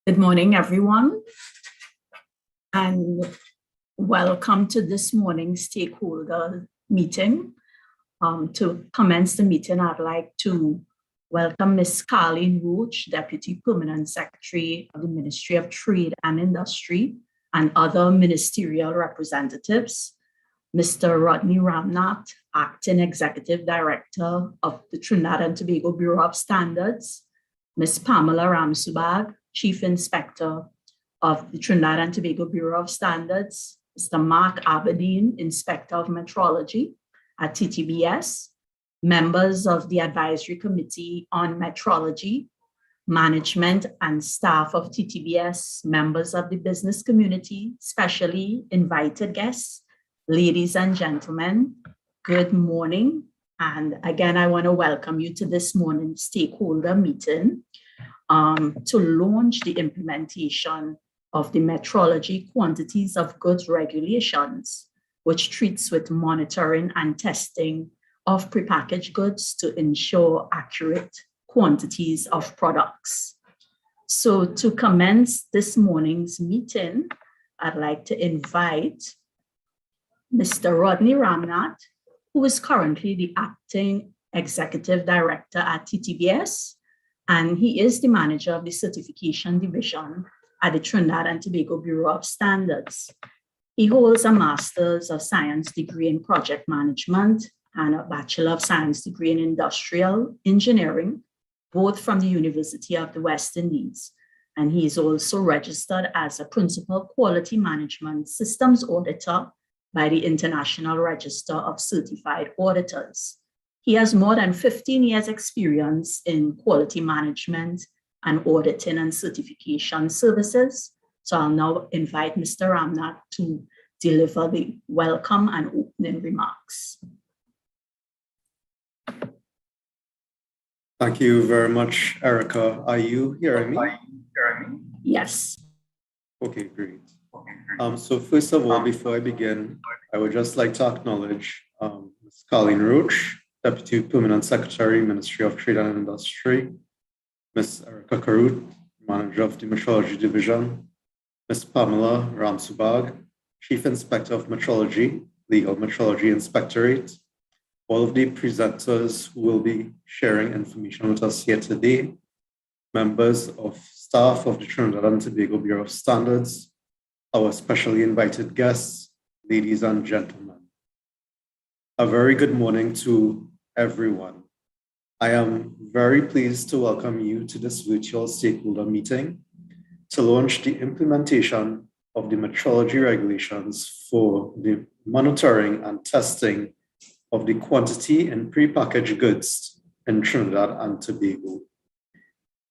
Good morning, everyone, and welcome to this morning's stakeholder meeting. To commence the meeting, I'd like to welcome Ms. Carleen Roach, Deputy Permanent Secretary of the Ministry of Trade and Industry, and other ministerial representatives, Mr. Rodney Ramnath, Acting Executive Director of the Trinidad and Tobago Bureau of Standards, Ms. Pamela Ramsubag, Chief Inspector of the Trinidad and Tobago Bureau of Standards, Mr. Mark Aberdeen, Inspector of Metrology at TTBS, members of the Advisory Committee on Metrology, management and staff of TTBS, members of the business community, specially invited guests, ladies and gentlemen, good morning. And again, I want to welcome you to this morning's stakeholder meeting to launch the implementation of the Metrology Quantities of Goods regulations, which treats with monitoring and testing of prepackaged goods to ensure accurate quantities of products. So to commence this morning's meeting, I'd like to invite Mr. Rodney Ramnath, who is currently the Acting Executive Director at TTBS, and he is the manager of the Certification Division at the Trinidad and Tobago Bureau of Standards. He holds a Master's of Science degree in Project Management and a Bachelor of Science degree in Industrial Engineering, both from the University of the West Indies. And he is also registered as a Principal Quality Management Systems Auditor by the International Register of Certified Auditors. He has more than 15 years experience in quality management and auditing and certification services. So I'll now invite Mr. Ramnath to deliver the welcome and opening remarks. Thank you very much, Erica. Are you hearing me? Yes. Okay, great. So first of all, before I begin, I would just like to acknowledge Ms. Carleen Roach, Deputy Permanent Secretary, Ministry of Trade and Industry, Ms. Erica Karut, Manager of the Metrology Division, Ms. Pamela Ramsubag, Chief Inspector of Metrology, Legal Metrology Inspectorate, all of the presenters who will be sharing information with us here today, members of staff of the Trinidad and Tobago Bureau of Standards, our specially invited guests, ladies and gentlemen. A very good morning to everyone. I am very pleased to welcome you to this virtual stakeholder meeting to launch the implementation of the metrology regulations for the monitoring and testing of the quantity in prepackaged goods in Trinidad and Tobago.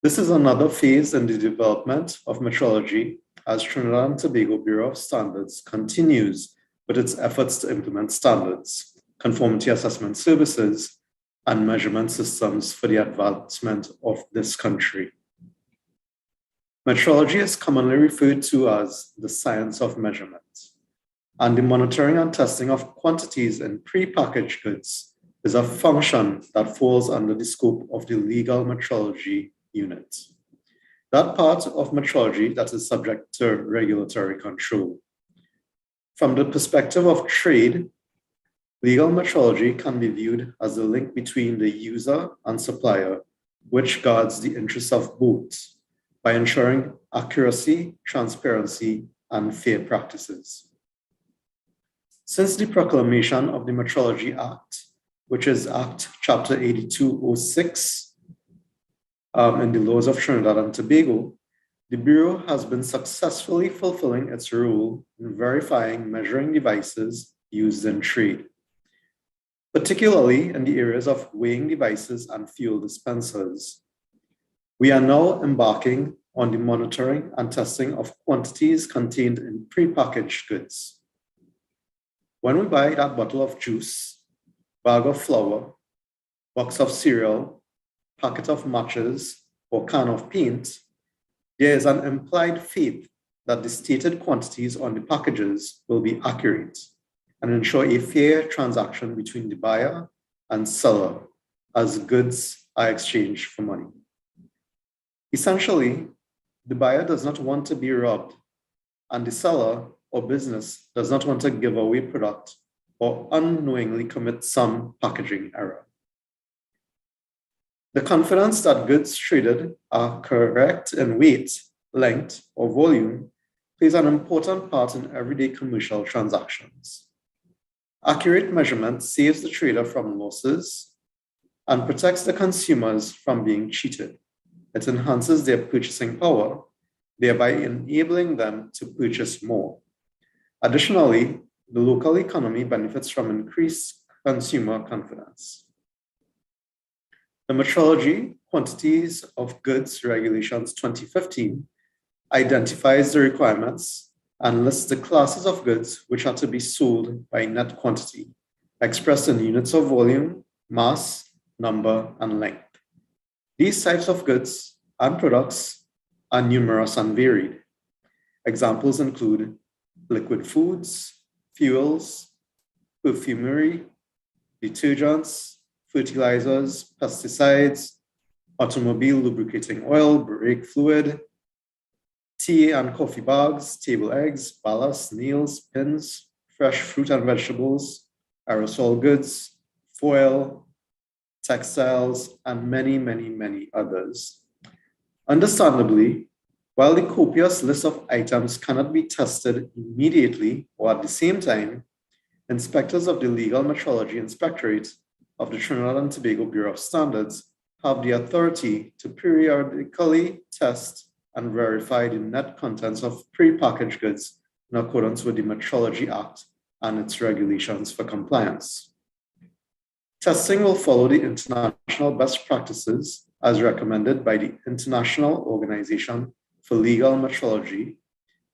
This is another phase in the development of metrology as Trinidad and Tobago Bureau of Standards continues with its efforts to implement standards, conformity assessment services, and measurement systems for the advancement of this country. Metrology is commonly referred to as the science of measurement, and the monitoring and testing of quantities in prepackaged goods is a function that falls under the scope of the legal metrology unit, that part of metrology that is subject to regulatory control. From the perspective of trade, legal metrology can be viewed as the link between the user and supplier, which guards the interests of both by ensuring accuracy, transparency, and fair practices. Since the proclamation of the Metrology Act, which is Act Chapter 8206 in the laws of Trinidad and Tobago, the Bureau has been successfully fulfilling its role in verifying measuring devices used in trade, particularly in the areas of weighing devices and fuel dispensers. We are now embarking on the monitoring and testing of quantities contained in prepackaged goods. When we buy that bottle of juice, bag of flour, box of cereal, packet of matches, or can of paint, there is an implied faith that the stated quantities on the packages will be accurate and ensure a fair transaction between the buyer and seller as goods are exchanged for money. Essentially, the buyer does not want to be robbed, and the seller or business does not want to give away product or unknowingly commit some packaging error. The confidence that goods traded are correct in weight, length, or volume plays an important part in everyday commercial transactions. Accurate measurement saves the trader from losses and protects the consumers from being cheated. It enhances their purchasing power, thereby enabling them to purchase more. Additionally, the local economy benefits from increased consumer confidence. The Metrology, Quantities of Goods Regulations 2015 identifies the requirements and lists the classes of goods which are to be sold by net quantity, expressed in units of volume, mass, number, and length. These types of goods and products are numerous and varied. Examples include liquid foods, fuels, perfumery, detergents, fertilizers, pesticides, automobile lubricating oil, brake fluid, tea and coffee bags, table eggs, ballast, nails, pins, fresh fruit and vegetables, aerosol goods, foil, textiles, and many, many, many others. Understandably, while the copious list of items cannot be tested immediately or at the same time, inspectors of the Legal Metrology Inspectorate of the Trinidad and Tobago Bureau of Standards have the authority to periodically test and verify the net contents of prepackaged goods in accordance with the Metrology Act and its regulations for compliance. Testing will follow the international best practices as recommended by the International Organization for Legal Metrology,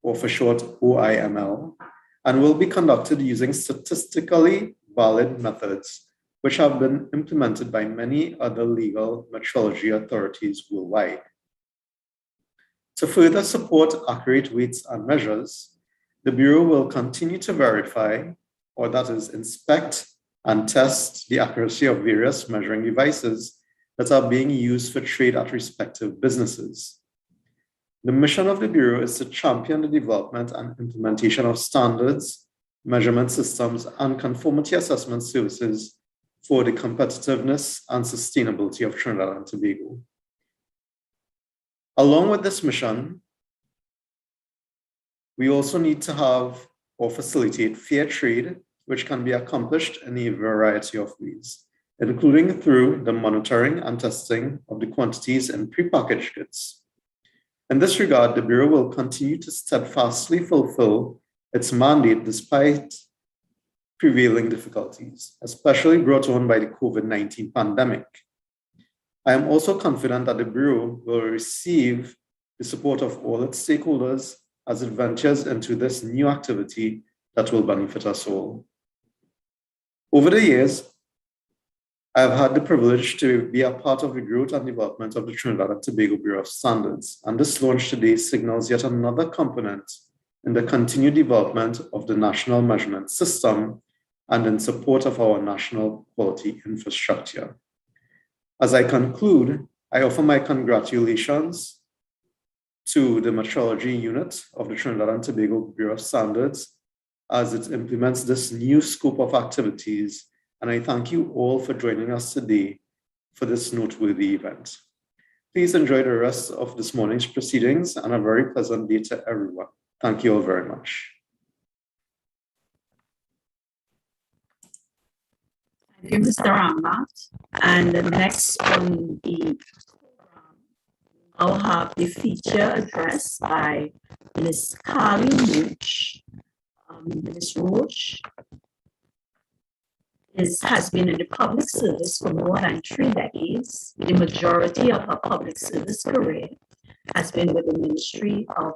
or for short OIML, and will be conducted using statistically valid methods, which have been implemented by many other legal metrology authorities worldwide. To further support accurate weights and measures, the Bureau will continue to verify, or that is, inspect and test the accuracy of various measuring devices that are being used for trade at respective businesses. The mission of the Bureau is to champion the development and implementation of standards, measurement systems, and conformity assessment services for the competitiveness and sustainability of Trinidad and Tobago. Along with this mission, we also need to have or facilitate fair trade, which can be accomplished in a variety of ways, including through the monitoring and testing of the quantities in prepackaged goods. In this regard, the Bureau will continue to steadfastly fulfill its mandate despite prevailing difficulties, especially brought on by the COVID-19 pandemic. I am also confident that the Bureau will receive the support of all its stakeholders as it ventures into this new activity that will benefit us all. Over the years, I have had the privilege to be a part of the growth and development of the Trinidad and Tobago Bureau of Standards, and this launch today signals yet another component in the continued development of the national measurement system and in support of our national quality infrastructure. As I conclude, I offer my congratulations to the Metrology Unit of the Trinidad and Tobago Bureau of Standards as it implements this new scope of activities, and I thank you all for joining us today for this noteworthy event. Please enjoy the rest of this morning's proceedings and a very pleasant day to everyone. Thank you all very much. Thank you, Mr. Ramnath. And next on the program, I'll have the feature address by Ms. Carly Roach. Ms. Roach has been in the public service for more than 3 decades. The majority of her public service career has been with the Ministry of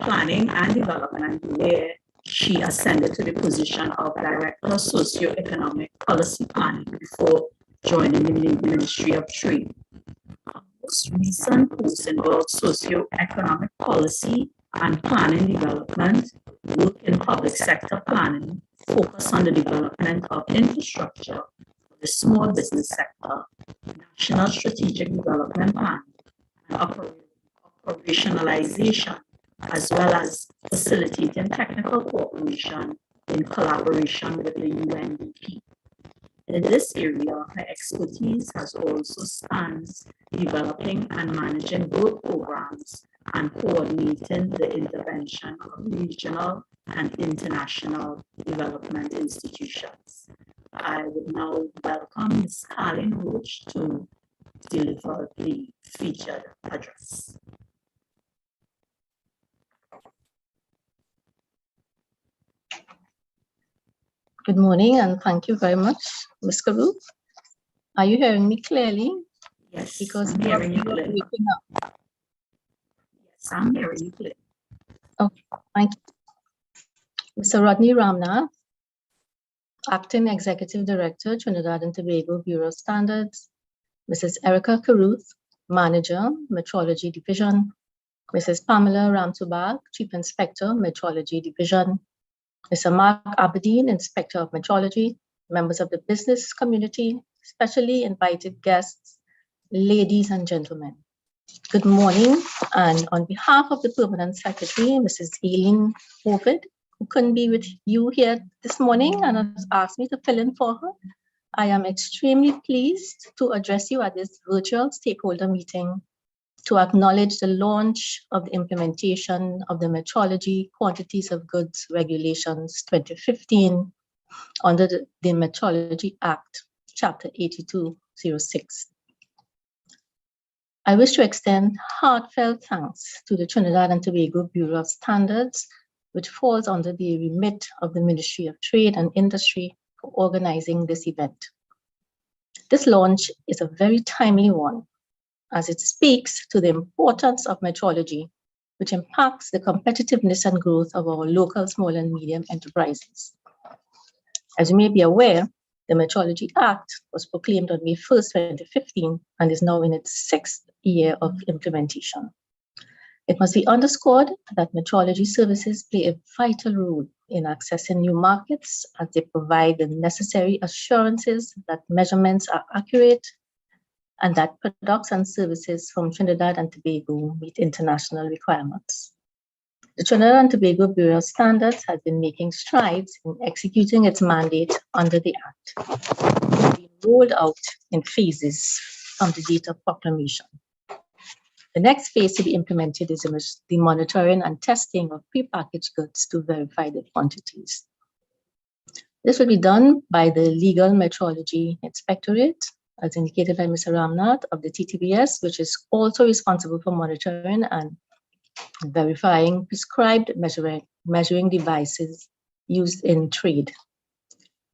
Planning and Development, where she ascended to the position of Director of Socioeconomic Policy Planning before joining the Ministry of Trade. Her most recent posts involved socioeconomic policy and planning development, work in public sector planning, focus on the development of infrastructure for the small business sector, national strategic development plan, and operationalization, as well as facilitating technical cooperation in collaboration with the UNDP. In this area, her expertise has also spans developing and managing work programs and coordinating the intervention of regional and international development institutions. I would now welcome Ms. Carlin Roach to deliver the featured address. Good morning, and thank you very much, Ms. Carew. Are you hearing me clearly? Yes, Because I'm hearing you clearly. up. Yes, I'm hearing you clearly. Okay, thank you. Mr. Rodney Ramnath, Acting Executive Director, Trinidad and Tobago Bureau of Standards. Mrs. Erica Caruth, Manager, Metrology Division. Mrs. Pamela Ramtubag, Chief Inspector, Metrology Division. Mr. Mark Aberdeen, Inspector of Metrology, members of the business community, specially invited guests, ladies and gentlemen. Good morning, and on behalf of the Permanent Secretary, Mrs. Eileen Ovid, who couldn't be with you here this morning and has asked me to fill in for her, I am extremely pleased to address you at this virtual stakeholder meeting to acknowledge the launch of the implementation of the Metrology Quantities of Goods Regulations 2015 under the Metrology Act, Chapter 8206. I wish to extend heartfelt thanks to the Trinidad and Tobago Bureau of Standards, which falls under the remit of the Ministry of Trade and Industry, for organizing this event. This launch is a very timely one, as it speaks to the importance of metrology, which impacts the competitiveness and growth of our local small and medium enterprises. As you may be aware, the Metrology Act was proclaimed on May 1st, 2015, and is now in its 6th year of implementation. It must be underscored that metrology services play a vital role in accessing new markets, as they provide the necessary assurances that measurements are accurate and that products and services from Trinidad and Tobago meet international requirements. The Trinidad and Tobago Bureau of Standards has been making strides in executing its mandate under the Act. It has been rolled out in phases from the date of proclamation. The next phase to be implemented is the monitoring and testing of prepackaged goods to verify the quantities. This will be done by the Legal Metrology Inspectorate, as indicated by Mr. Ramnath of the TTBS, which is also responsible for monitoring and verifying prescribed measuring devices used in trade.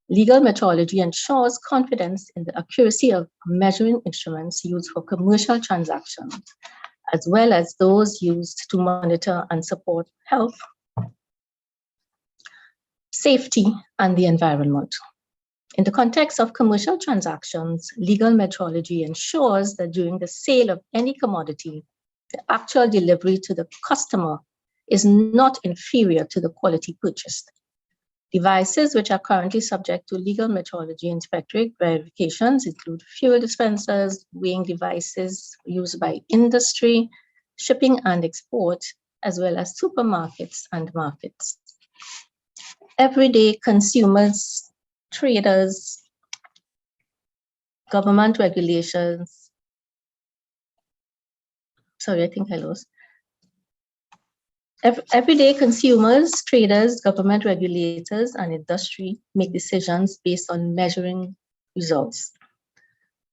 Legal metrology ensures confidence in the accuracy of measuring instruments used for commercial transactions, as well as those used to monitor and support health, safety, and the environment. In the context of commercial transactions, legal metrology ensures that during the sale of any commodity, the actual delivery to the customer is not inferior to the quality purchased. Devices which are currently subject to legal metrology inspectorate verifications include fuel dispensers, weighing devices used by industry, shipping and export, as well as supermarkets and markets. Everyday consumers, traders, government regulations. Sorry, I think I lost. Everyday consumers, traders, government regulators, and industry make decisions based on measuring results,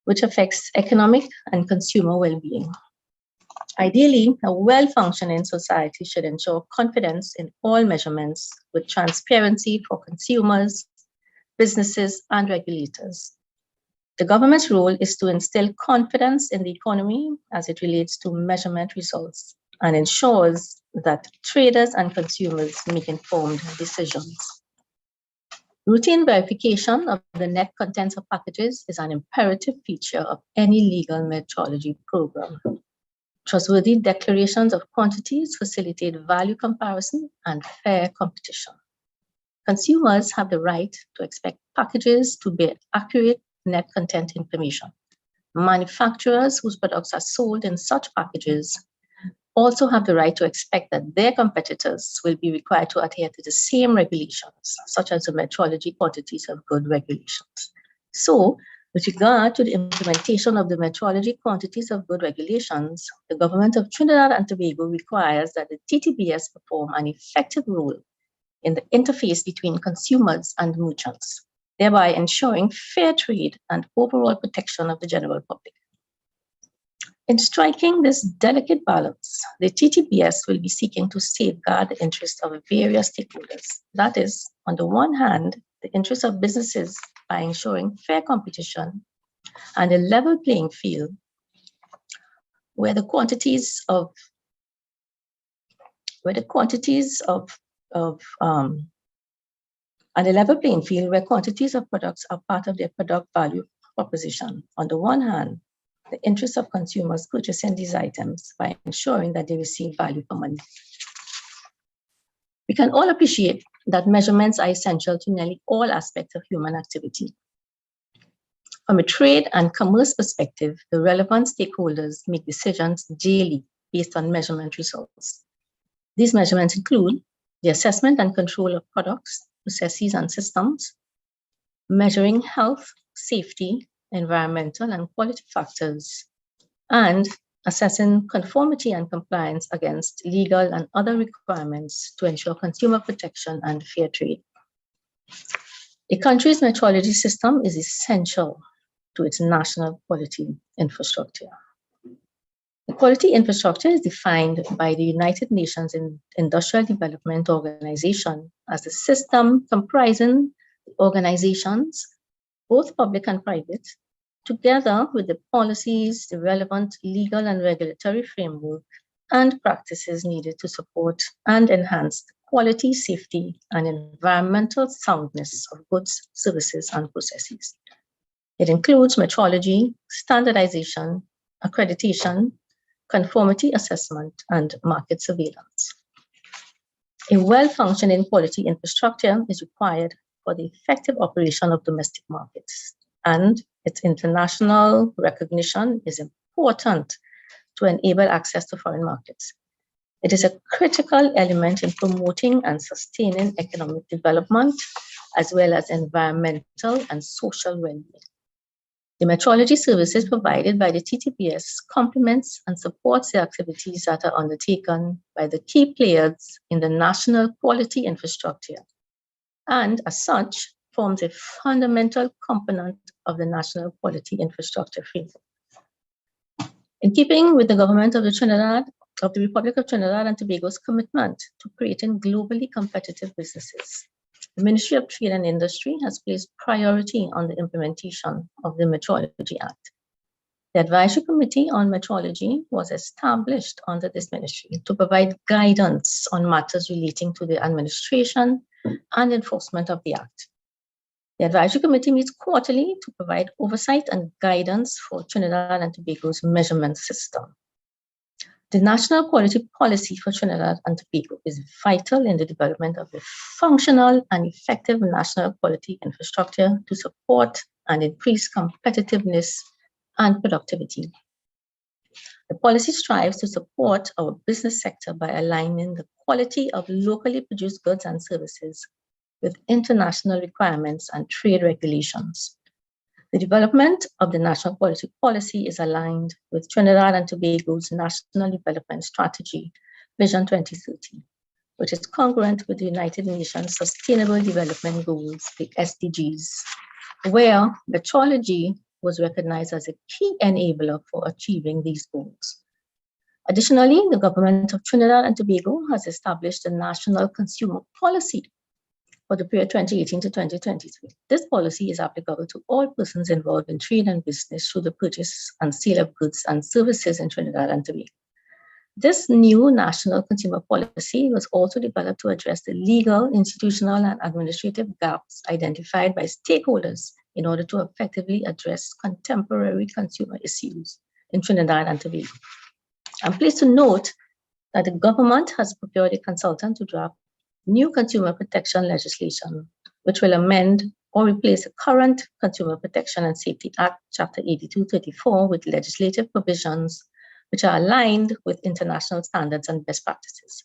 which affects economic and consumer well-being. Ideally, a well-functioning society should ensure confidence in all measurements with transparency for consumers, businesses, and regulators. The government's role is to instill confidence in the economy as it relates to measurement results and ensures that traders and consumers make informed decisions. Routine verification of the net contents of packages is an imperative feature of any legal metrology program. Trustworthy declarations of quantities facilitate value comparison and fair competition. Consumers have the right to expect packages to bear accurate net content information. Manufacturers whose products are sold in such packages also have the right to expect that their competitors will be required to adhere to the same regulations, such as the Metrology Quantities of Good regulations. So, with regard to the implementation of the Metrology Quantities of Good regulations, the government of Trinidad and Tobago requires that the TTBS perform an effective role in the interface between consumers and merchants, thereby ensuring fair trade and overall protection of the general public. In striking this delicate balance, the TTBS will be seeking to safeguard the interests of various stakeholders. That is, on the one hand, the interests of businesses by ensuring fair competition and a level playing field where the quantities of and a level playing field where quantities of products are part of their product value proposition. On the one hand, the interests of consumers purchasing these items by ensuring that they receive value for money. We can all appreciate that measurements are essential to nearly all aspects of human activity. From a trade and commerce perspective, the relevant stakeholders make decisions daily based on measurement results. These measurements include the assessment and control of products, processes, and systems, measuring health, safety, environmental, and quality factors, and assessing conformity and compliance against legal and other requirements to ensure consumer protection and fair trade. A country's metrology system is essential to its national quality infrastructure. The quality infrastructure is defined by the United Nations Industrial Development Organization as the system comprising organizations, both public and private, together with the policies, the relevant legal and regulatory framework, and practices needed to support and enhance the quality, safety, and environmental soundness of goods, services, and processes. It includes metrology, standardization, accreditation, conformity assessment, and market surveillance. A well-functioning quality infrastructure is required for the effective operation of domestic markets, and its international recognition is important to enable access to foreign markets. It is a critical element in promoting and sustaining economic development, as well as environmental and social well-being. The metrology services provided by the TTBS complements and supports the activities that are undertaken by the key players in the national quality infrastructure, and as such, forms a fundamental component of the national quality infrastructure framework. In keeping with the government of the Republic of Trinidad and Tobago's commitment to creating globally competitive businesses, the Ministry of Trade and Industry has placed priority on the implementation of the Metrology Act. The Advisory Committee on Metrology was established under this ministry to provide guidance on matters relating to the administration and enforcement of the Act. The Advisory Committee meets quarterly to provide oversight and guidance for Trinidad and Tobago's measurement system. The National Quality Policy for Trinidad and Tobago is vital in the development of a functional and effective national quality infrastructure to support and increase competitiveness and productivity. The policy strives to support our business sector by aligning the quality of locally produced goods and services with international requirements and trade regulations. The development of the National Quality Policy is aligned with Trinidad and Tobago's National Development Strategy, Vision 2030, which is congruent with the United Nations Sustainable Development Goals, the SDGs, where metrology was recognized as a key enabler for achieving these goals. Additionally, the government of Trinidad and Tobago has established a national consumer policy for the period 2018 to 2023. This policy is applicable to all persons involved in trade and business through the purchase and sale of goods and services in Trinidad and Tobago. This new national consumer policy was also developed to address the legal, institutional, and administrative gaps identified by stakeholders in order to effectively address contemporary consumer issues in Trinidad and Tobago. I'm pleased to note that the government has procured a consultant to draft new consumer protection legislation, which will amend or replace the current Consumer Protection and Safety Act, Chapter 8234, with legislative provisions which are aligned with international standards and best practices.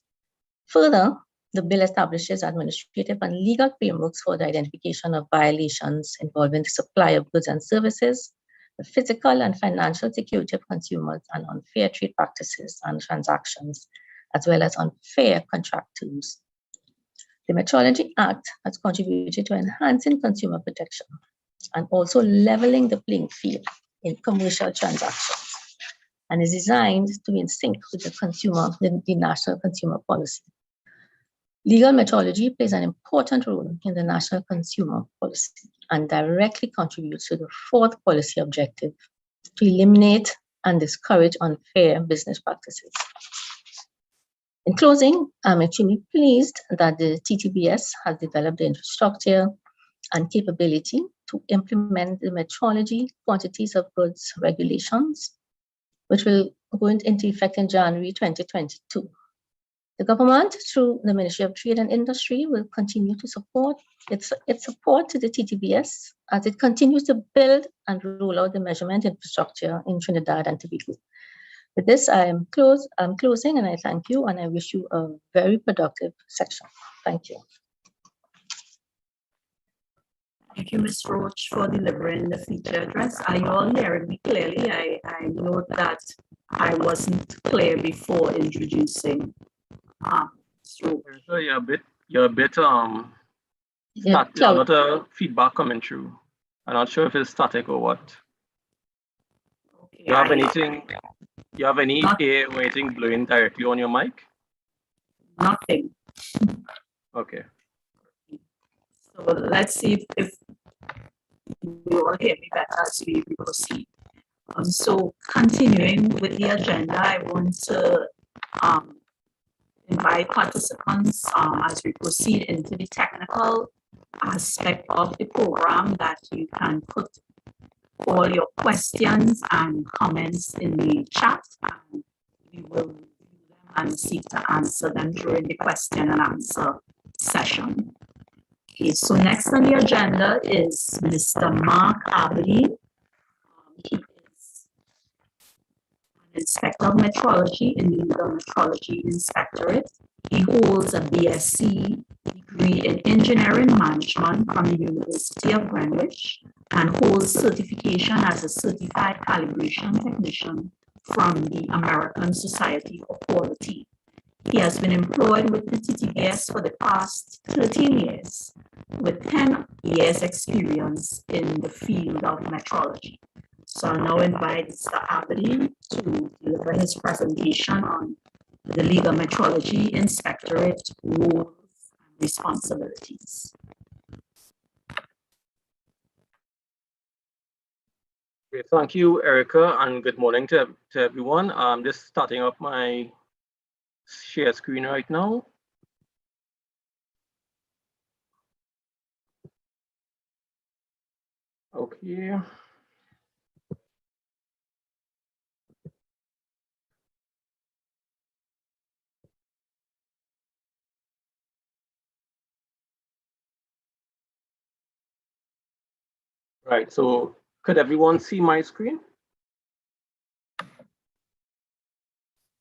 Further, the bill establishes administrative and legal frameworks for the identification of violations involving the supply of goods and services, the physical and financial security of consumers, and unfair trade practices and transactions, as well as unfair contract terms. The Metrology Act has contributed to enhancing consumer protection and also leveling the playing field in commercial transactions, and is designed to be in sync with the national consumer policy. Legal metrology plays an important role in the national consumer policy and directly contributes to the fourth policy objective to eliminate and discourage unfair business practices. In closing, I'm extremely pleased that the TTBS has developed the infrastructure and capability to implement the metrology quantities of goods regulations, which will go into effect in January 2022. The government, through the Ministry of Trade and Industry, will continue to support its support to the TTBS as it continues to build and roll out the measurement infrastructure in Trinidad and Tobago. With this, I'm closing, and I thank you, and I wish you a very productive session. Thank you. Thank you, Ms. Roach, for delivering the feature address. Are you all hearing me clearly? I note that I wasn't clear before introducing. So you're a bit a lot of feedback coming through. I'm not sure if it's static or what. Okay, you have any air or anything blowing directly on your mic? Nothing. Okay. So let's see if you all hear me better as we proceed. So continuing with the agenda, I want to invite participants as we proceed into the technical aspect of the program that you can put all your questions and comments in the chat, and we will review them and seek to answer them during the question and answer session. Okay, so next on the agenda is Mr. Mark Aberdeen. He is an Inspector of Metrology in the Legal Metrology Inspectorate. He holds a BSc degree in Engineering Management from the University of Greenwich and holds certification as a Certified Calibration Technician from the American Society for Quality. He has been employed with the TTBS for the past 13 years, with 10 years experience in the field of metrology. So I now invite Mr. Aberdeen to deliver his presentation on the Legal Metrology Inspectorate roles and responsibilities. Okay, thank you, Erica, and good morning to everyone. I'm just starting up my share screen right now. Okay. Right, so could everyone see my screen?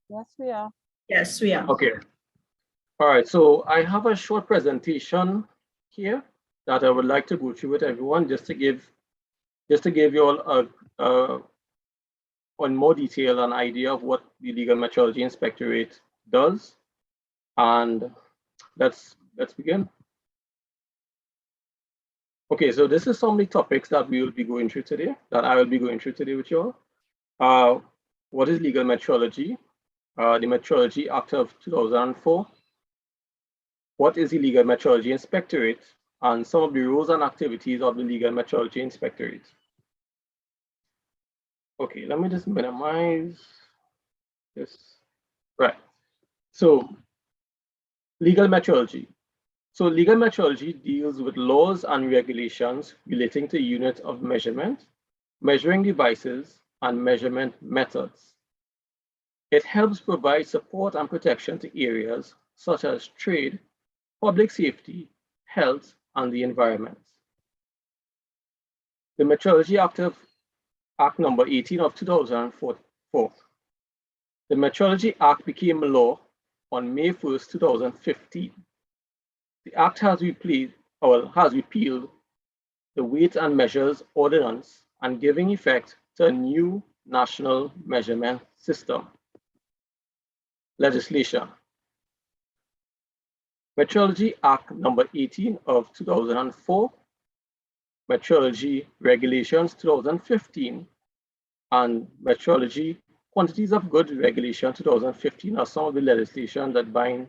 Yes, we are. Yes, we are. Okay. All right, so I have a short presentation here that I would like to go through with everyone just to give you all on more detail an idea of what the Legal Metrology Inspectorate does. And let's begin. Okay, so this is some of the topics that we will be going through today, that I will be going through today with you all. What is legal metrology? The Metrology Act of 2004. What is the Legal Metrology Inspectorate? And some of the roles and activities of the Legal Metrology Inspectorate. Okay, let me just minimize this. Right, so legal metrology. So legal metrology deals with laws and regulations relating to units of measurement, measuring devices, and measurement methods. It helps provide support and protection to areas such as trade, public safety, health, and the environment. The Metrology Act number 18 of 2004 The Metrology Act became law on May 1st, 2015. The Act has repealed the Weight and Measures Ordinance and giving effect to a new national measurement system. Legislation. Metrology Act number 18 of 2004, Metrology Regulations 2015, and Metrology Quantities of Goods Regulation 2015 are some of the legislation that bind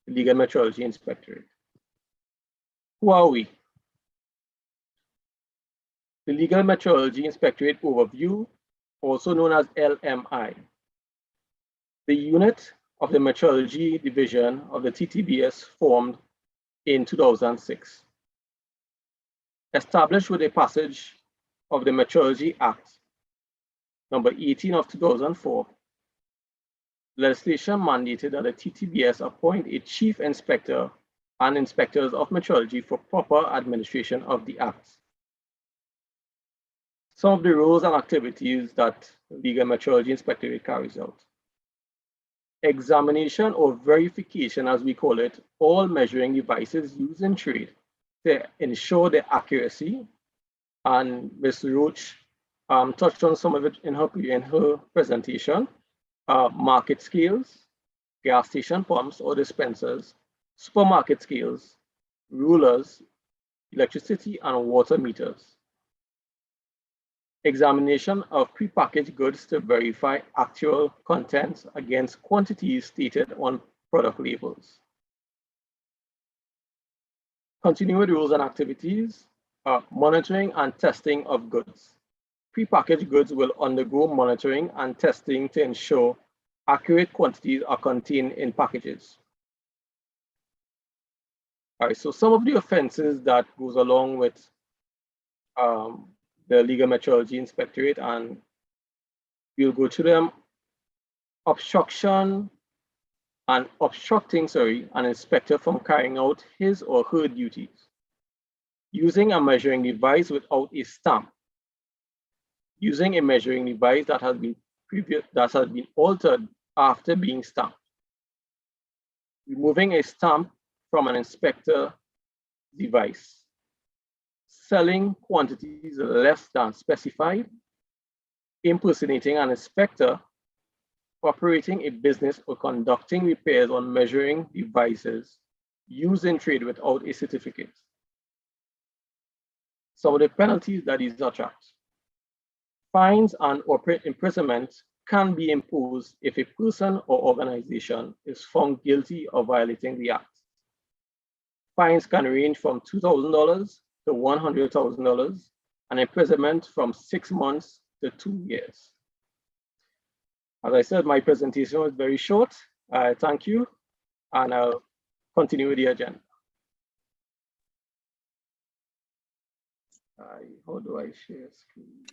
the Legal Metrology Inspectorate. Who are we? The Legal Metrology Inspectorate Overview, also known as LMI. The unit of the Metrology Division of the TTBS formed in 2006. Established with a passage of the Metrology Act number 18 of 2004, legislation mandated that the TTBS appoint a chief inspector and inspectors of metrology for proper administration of the Act. Some of the roles and activities that the Legal Metrology Inspectorate carries out. Examination or verification, as we call it, all measuring devices used in trade to ensure their accuracy. And Ms. Roach touched on some of it in her presentation. Market scales, gas station pumps or dispensers, supermarket scales, rulers, electricity and water meters. Examination of prepackaged goods to verify actual contents against quantities stated on product labels. Continuing rules and activities, monitoring and testing of goods. Prepackaged goods will undergo monitoring and testing to ensure accurate quantities are contained in packages. All right, so some of the offenses that goes along with the Legal Metrology Inspectorate, and we'll go to them. Obstructing an inspector from carrying out his or her duties. Using a measuring device without a stamp. Using a measuring device that has been altered after being stamped. Removing a stamp from an inspector device. Selling quantities less than specified. Impersonating an inspector. Operating a business or conducting repairs on measuring devices used in trade without a certificate. Some of the penalties that these attract. Fines and or imprisonment can be imposed if a person or organization is found guilty of violating the Act. Fines can range from $2,000 to $100,000 and imprisonment from 6 months to 2 years. As I said, my presentation was very short. Thank you, and I'll continue with the agenda. How do I share screen?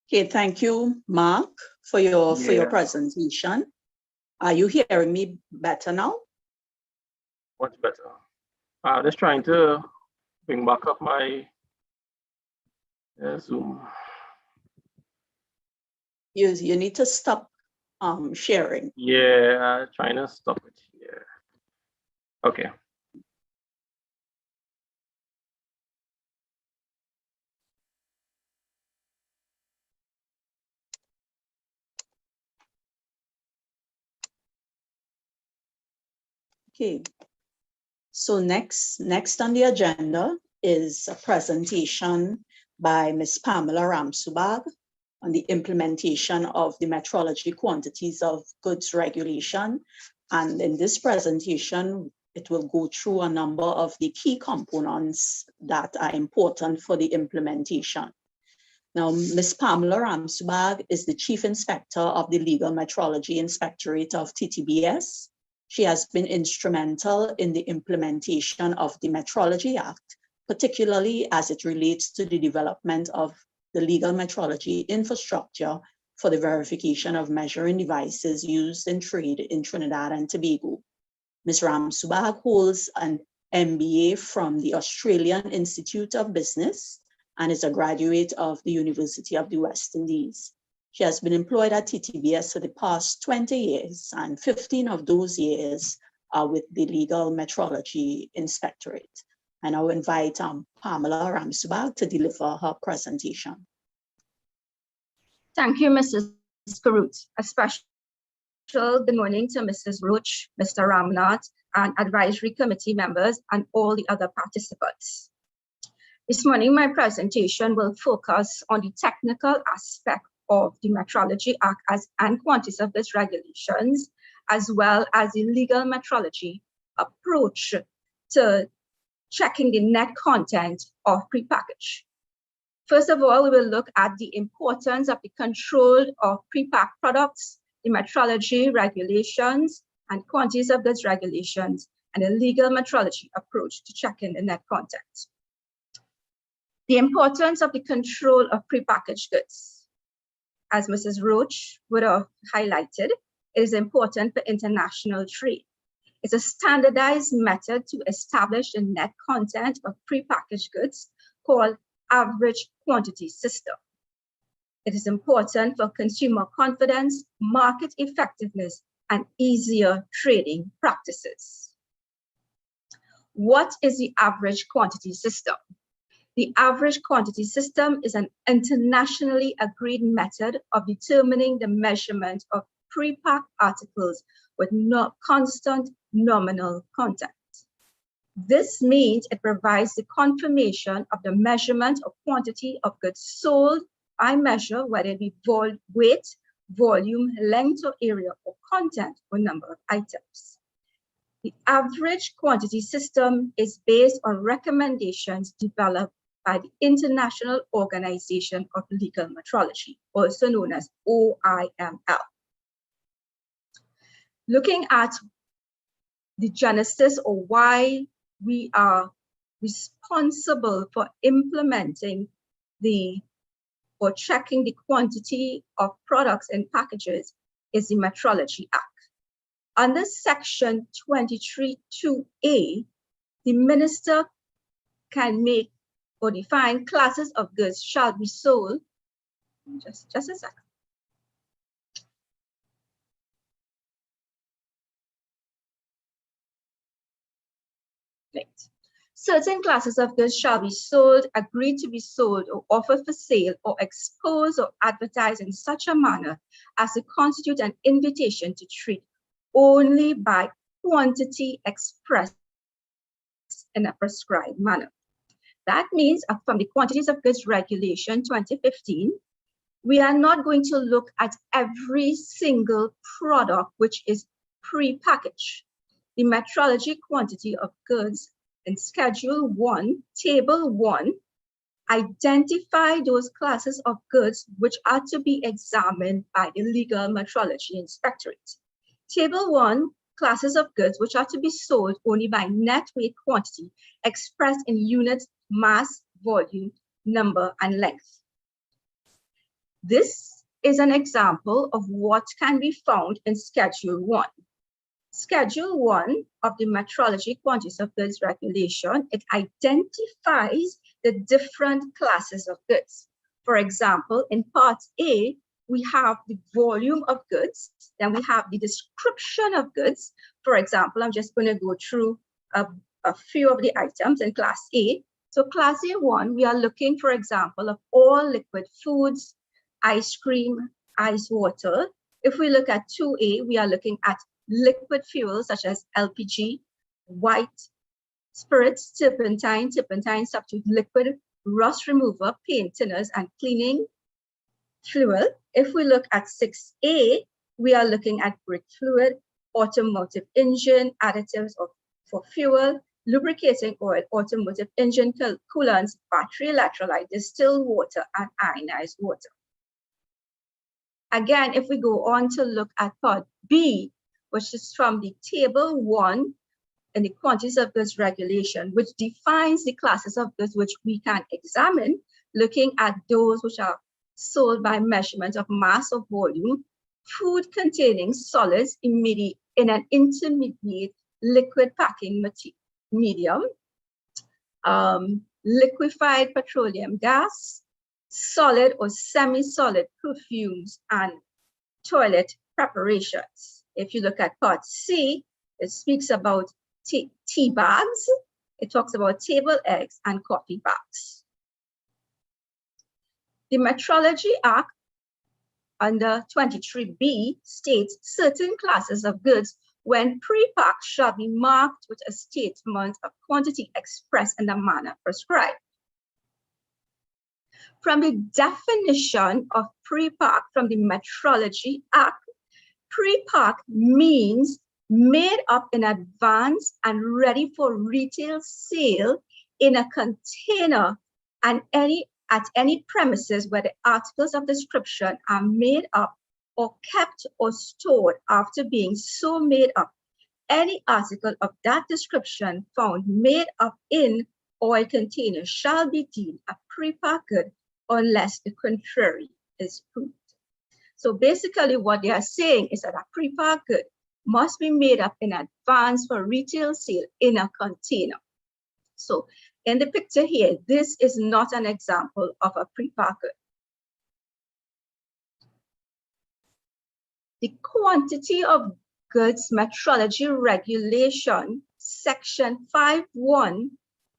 Okay, thank you, Mark, for your presentation. Are you hearing me better now? Much better. Just trying to bring back up my Zoom. You need to stop sharing. Yeah, trying to stop it here. Okay. Okay. So next on the agenda is a presentation by Ms. Pamela Ramsubag on the implementation of the Metrology Quantities of Goods Regulation. And in this presentation, it will go through a number of the key components that are important for the implementation. Now, Ms. Pamela Ramsubag is the Chief Inspector of the Legal Metrology Inspectorate of TTBS. She has been instrumental in the implementation of the Metrology Act, particularly as it relates to the development of the legal metrology infrastructure for the verification of measuring devices used in trade in Trinidad and Tobago. Ms. Ramsubag holds an MBA from the Australian Institute of Business and is a graduate of the University of the West Indies. She has been employed at TTBS for the past 20 years, and 15 of those years are with the Legal Metrology Inspectorate. And I will invite Pamela Ramsubag to deliver her presentation. Thank you, Mrs. Karut. A special good morning to Mrs. Roach, Mr. Ramnath, and advisory committee members and all the other participants. This morning, my presentation will focus on the technical aspect of the Metrology Act and quantities of its regulations, as well as the legal metrology approach to checking the net content of prepackaged. First of all, we will look at the importance of the control of prepacked products, the metrology regulations, and quantities of goods regulations, and the legal metrology approach to checking the net content. The importance of the control of prepackaged goods. As Mrs. Roach would have highlighted, it is important for international trade. It's a standardized method to establish the net content of prepackaged goods called average quantity system. It is important for consumer confidence, market effectiveness, and easier trading practices. What is the average quantity system? The average quantity system is an internationally agreed method of determining the measurement of pre-packed articles with constant nominal content. This means it provides the confirmation of the measurement of quantity of goods sold by measure, whether it be weight, volume, length or area, or content or number of items. The average quantity system is based on recommendations developed by the International Organization of Legal Metrology, also known as OIML. Looking at the genesis or why we are responsible for implementing or checking the quantity of products and packages is the Metrology Act. Under Section 23(2)(a), the minister can make or define classes of goods shall be sold. Just a second. Right. Certain classes of goods shall be sold, agreed to be sold, or offered for sale, or exposed or advertised in such a manner as to constitute an invitation to trade only by quantity expressed in a prescribed manner. That means from the Quantities of Goods Regulation 2015, we are not going to look at every single product which is pre-packaged. The metrology quantity of goods in Schedule 1, Table 1, identify those classes of goods which are to be examined by the Legal Metrology Inspectorate. Table 1, classes of goods which are to be sold only by net weight quantity expressed in units, mass, volume, number, and length. This is an example of what can be found in Schedule 1. Schedule 1 of the Metrology Quantities of Goods Regulation, it identifies the different classes of goods. For example, in Part A, we have the volume of goods, then we have the description of goods. For example, I'm just going to go through a few of the items in Class A. So Class A1, we are looking, for example, of all liquid foods, ice cream, ice water. If we look at 2A, we are looking at liquid fuels such as LPG, white spirits, turpentine substitute liquid, rust remover, paint thinners, and cleaning fluid. If we look at 6A, we are looking at brake fluid, automotive engine, additives for fuel, lubricating oil, automotive engine coolants, battery electrolyte, distilled water, and ionized water. Again, if we go on to look at Part B, which is from the Table 1 in the Quantities of Goods Regulation, which defines the classes of goods which we can examine, looking at those which are sold by measurement of mass or volume, food containing solids in an intermediate liquid packing medium, liquefied petroleum gas, solid or semi-solid perfumes, and toilet preparations. If you look at part C, it speaks about tea bags. It talks about table eggs and coffee bags. The Metrology Act under 23B states certain classes of goods when pre-packed shall be marked with a statement of quantity expressed in the manner prescribed. From the definition of pre-pack from the Metrology Act, pre-pack means made up in advance and ready for retail sale in a container and at any premises where the articles of description are made up or kept or stored after being so made up. Any article of that description found made up in or a container shall be deemed a pre-packed good unless the contrary is proved. So basically what they are saying is that a pre-packed good must be made up in advance for retail sale in a container. So in the picture here, this is not an example of a pre-packed good. The quantity of goods metrology regulation, section 5.1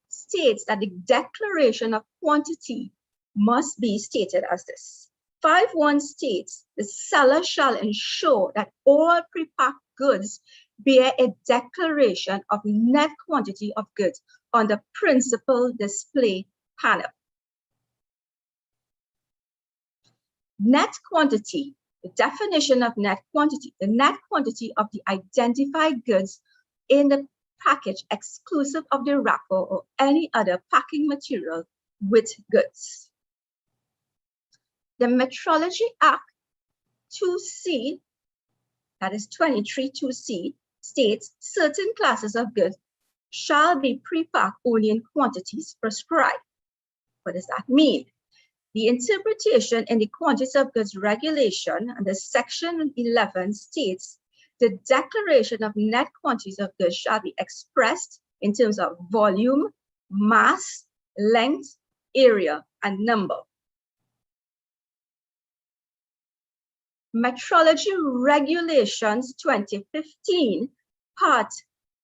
states that the declaration of quantity must be stated as this. 5.1 states the seller shall ensure that all pre-packed goods bear a declaration of net quantity of goods on the principal display panel. Net quantity, the definition of net quantity, the net quantity of the identified goods in the package exclusive of the wrapper or any other packing material with goods. The Metrology Act 2C, that is 23(2)(c), states certain classes of goods shall be pre-packed only in quantities prescribed. What does that mean? The interpretation in the Quantitative of Goods regulation under section 11 states the declaration of net quantities of goods shall be expressed in terms of volume, mass, length, area, and number. Metrology Regulations 2015, Part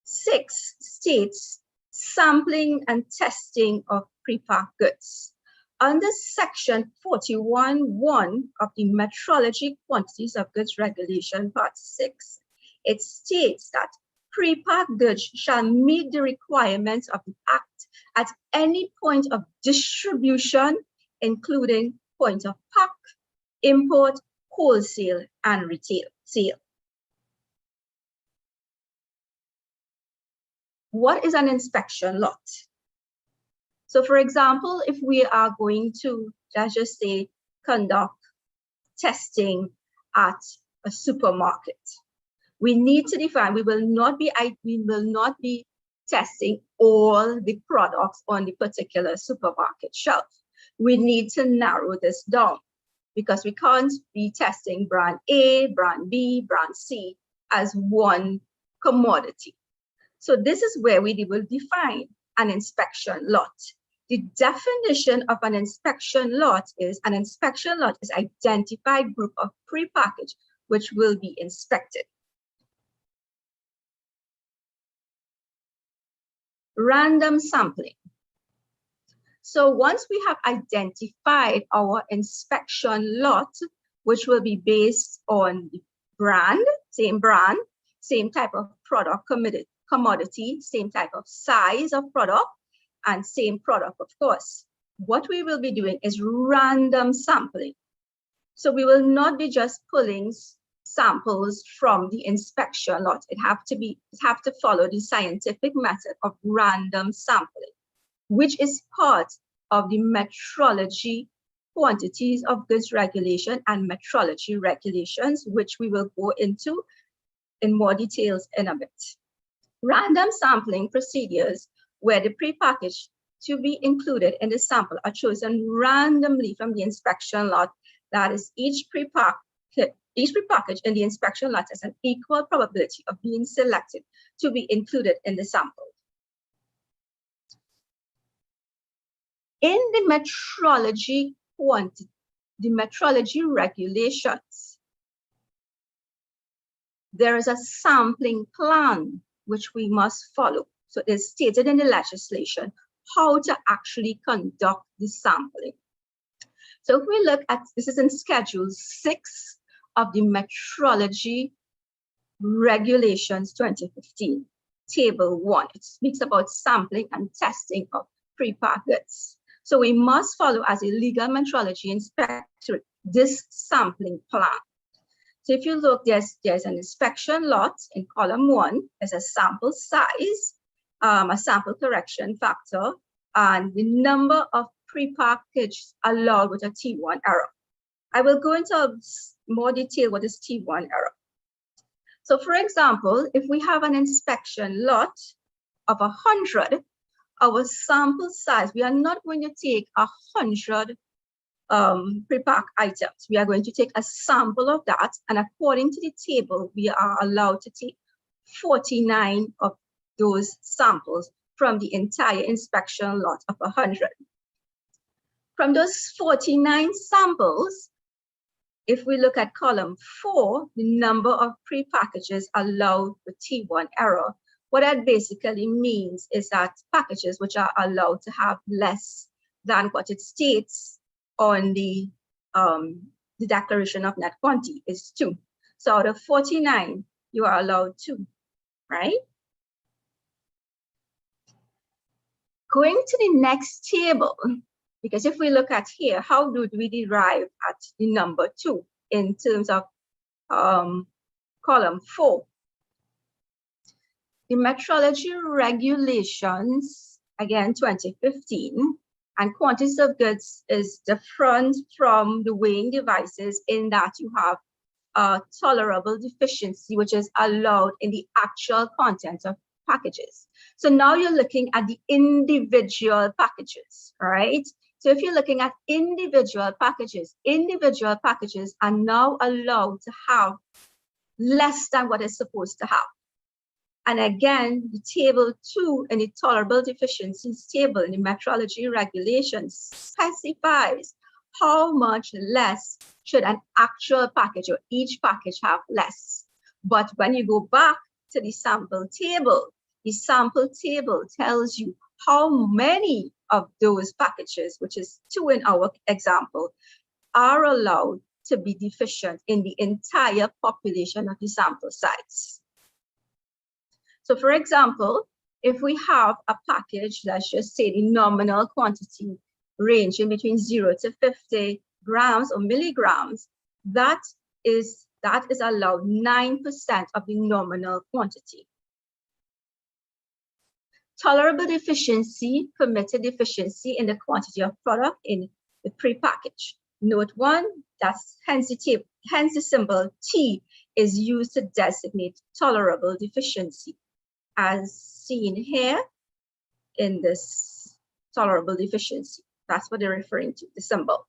6 states sampling and testing of pre-packed goods. Under Section 41(1) of the Metrology Quantities of Goods Regulation, Part 6, it states that pre-packed goods shall meet the requirements of the Act at any point of distribution, including point of pack, import, wholesale, and retail sale. What is an inspection lot? So for example, if we are going to, let's just say, conduct testing at a supermarket, we need to define, we will not be testing all the products on the particular supermarket shelf. We need to narrow this down because we can't be testing brand A, brand B, brand C as one commodity. So this is where we will define an inspection lot. The definition of an inspection lot is identified group of prepackaged which will be inspected. Random sampling. So once we have identified our inspection lot, which will be based on the brand, same type of product commodity, same type of size of product, and same product, of course. What we will be doing is random sampling. So we will not be just pulling samples from the inspection lot. It have to follow the scientific method of random sampling, which is part of the Metrology Quantities of Goods Regulation and Metrology Regulations, which we will go into in more details in a bit. Random sampling procedures where the prepackaged to be included in the sample are chosen randomly from the inspection lot. That is, each prepackage in the inspection lot has an equal probability of being selected to be included in the sample. In the metrology regulations, there is a sampling plan which we must follow. So it's stated in the legislation how to actually conduct the sampling. So if we look at, this is in Schedule 6 of the Metrology Regulations 2015, Table 1. It speaks about sampling and testing of pre-packed goods. So we must follow, as a legal metrology inspectorate, this sampling plan. So if you look, there's an inspection lot in column 1. There's a sample size, a sample correction factor, and the number of pre-packaged allowed with a T1 error. I will go into more detail what is T1 error. So for example, if we have an inspection lot of 100, our sample size, we are not going to take 100 pre-packed items. We are going to take a sample of that, and according to the table, we are allowed to take 49 of those samples from the entire inspection lot of 100. From those 49 samples, if we look at column 4, the number of pre-packages allowed with T1 error, what that basically means is that packages which are allowed to have less than what it states on the declaration of net quantity is 2. So out of 49, you are allowed 2, right? Going to the next table, because if we look at here, how do we derive at the number 2 in terms of column 4? The Metrology Regulations, again, 2015, and quantities of goods is different from the weighing devices in that you have a tolerable deficiency, which is allowed in the actual content of packages. So now you're looking at the individual packages, right? So if you're looking at individual packages are now allowed to have less than what it's supposed to have. And again, the table 2 in the tolerable deficiencies table in the metrology regulations specifies how much less should an actual package or each package have less. But when you go back to the sample table tells you how many of those packages, which is 2 in our example, are allowed to be deficient in the entire population of the sample size. So for example, if we have a package, let's just say the nominal quantity ranging between 0 to 50 grams or milligrams, that is allowed 9% of the nominal quantity. Tolerable deficiency, permitted deficiency in the quantity of product in the pre-package. Note 1, that's hence the symbol T is used to designate tolerable deficiency, as seen here in this tolerable deficiency. That's what they're referring to, the symbol.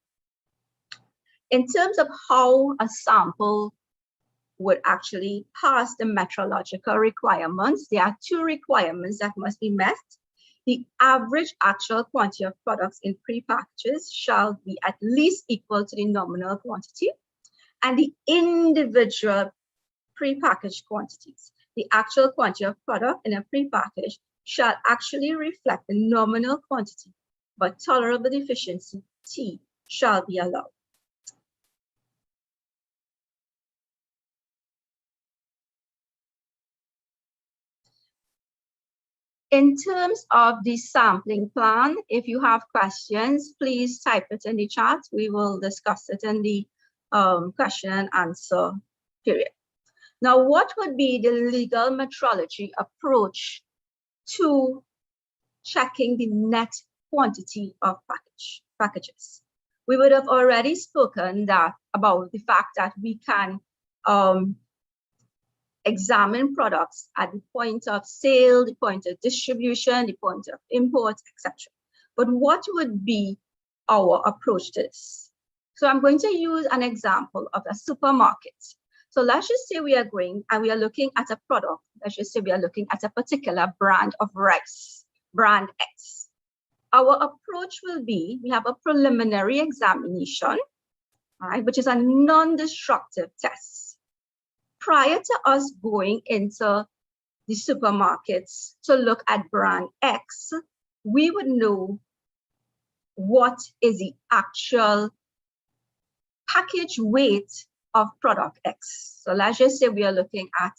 In terms of how a sample would actually pass the metrological requirements, there are 2 requirements that must be met. The average actual quantity of products in pre-packages shall be at least equal to the nominal quantity, and the individual pre-packaged quantities. The actual quantity of product in a pre-package shall actually reflect the nominal quantity, but tolerable deficiency, T, shall be allowed. In terms of the sampling plan, if you have questions, please type it in the chat. We will discuss it in the question and answer period. Now, what would be the legal metrology approach to checking the net quantity of packages? We would have already spoken about the fact that we can examine products at the point of sale, the point of distribution, the point of import, etc. But what would be our approach to this? So I'm going to use an example of a supermarket. So let's just say we are going and we are looking at a product. Let's just say we are looking at a particular brand of rice, brand X. our approach will be, we have a preliminary examination, all right, which is a non-destructive test. Prior to us going into the supermarkets to look at brand X, we would know what is the actual package weight of product X. So let's just say we are looking at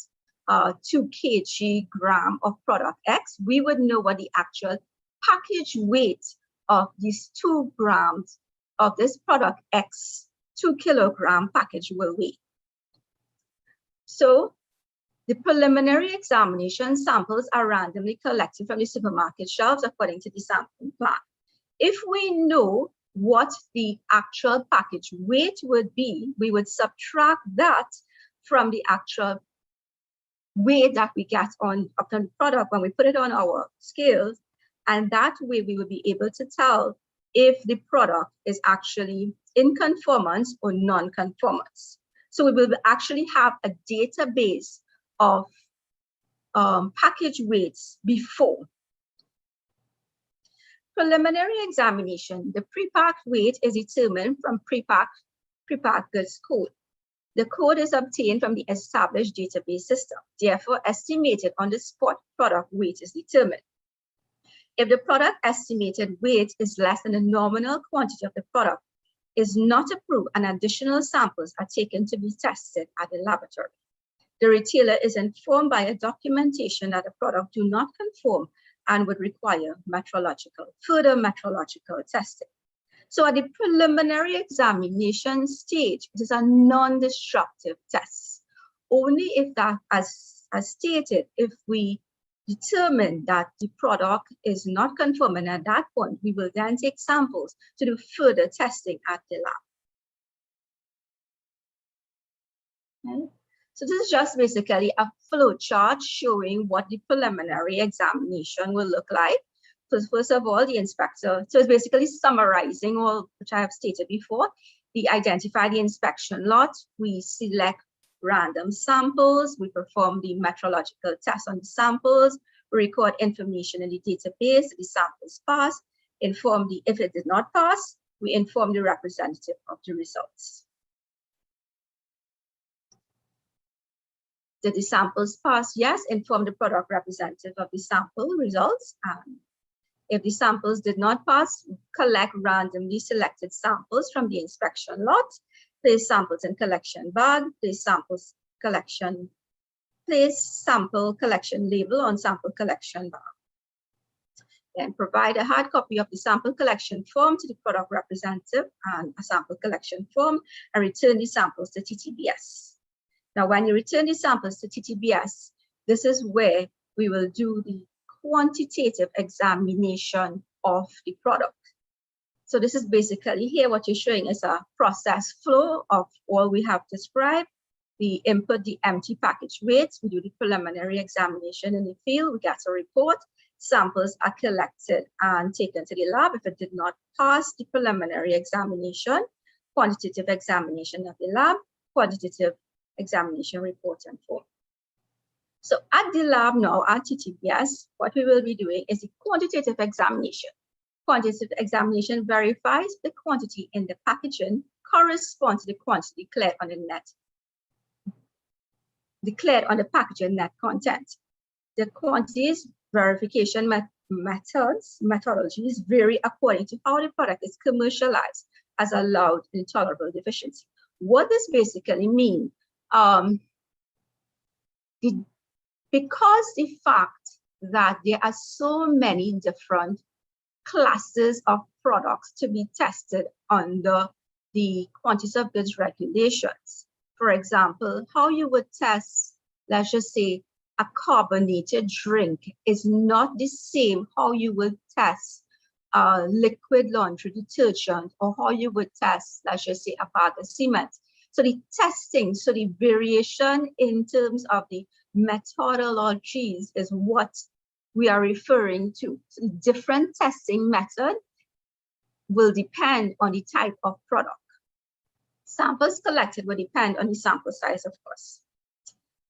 2 kg of product X. We would know what the actual package weight of these 2 grams of this product X 2 kilogram package will weigh. So the preliminary examination samples are randomly collected from the supermarket shelves according to the sampling plan. If we know what the actual package weight would be, we would subtract that from the actual weight that we get on the product when we put it on our scales, and that way we will be able to tell if the product is actually in conformance or non-conformance. So we will actually have a database of package weights before. Preliminary examination, the pre-packed weight is determined from pre-packed goods code. The code is obtained from the established database system. Therefore, estimated on the spot product weight is determined. If the product estimated weight is less than the nominal quantity of the product is not approved and additional samples are taken to be tested at the laboratory. The retailer is informed by a documentation that the product do not conform and would require further metrological testing. So at the preliminary examination stage, it is a non-destructive test. Only if that, as stated, if we determine that the product is not conforming at that point, we will then take samples to do further testing at the lab. Okay. So this is just basically a flow chart showing what the preliminary examination will look like. So first of all, the inspector, so it's basically summarizing all which I have stated before. We identify the inspection lot, we select random samples, we perform the metrological test on the samples, we record information in the database, the samples pass, if it did not pass, we inform the representative of the results. Did the samples pass? Yes, inform the product representative of the sample results. If the samples did not pass, collect randomly selected samples from the inspection lot, place samples in collection bag, place sample collection label on sample collection bag. Then provide a hard copy of the sample collection form to the product representative and a sample collection form and return the samples to TTBS. Now, when you return the samples to TTBS, this is where we will do the quantitative examination of the product. So this is basically here what you're showing is a process flow of all we have described. We input the empty package weights, we do the preliminary examination in the field, we get a report, samples are collected and taken to the lab. If it did not pass the preliminary examination, quantitative examination of the lab, quantitative examination report and form. So at the lab now, at TTBS, what we will be doing is the quantitative examination. Quantitative examination verifies the quantity in the packaging corresponds to the quantity declared on the packaging net content. The quantities verification methodologies vary according to how the product is commercialized as allowed intolerable deficiency. What this basically means, because the fact that there are so many different classes of products to be tested under the quantities of goods regulations. For example, how you would test, let's just say, a carbonated drink is not the same how you would test liquid laundry detergent or how you would test, let's just say, a bag of cement. So the testing, so the variation in terms of the methodologies is what we are referring to. So different testing method will depend on the type of product. Samples collected will depend on the sample size, of course.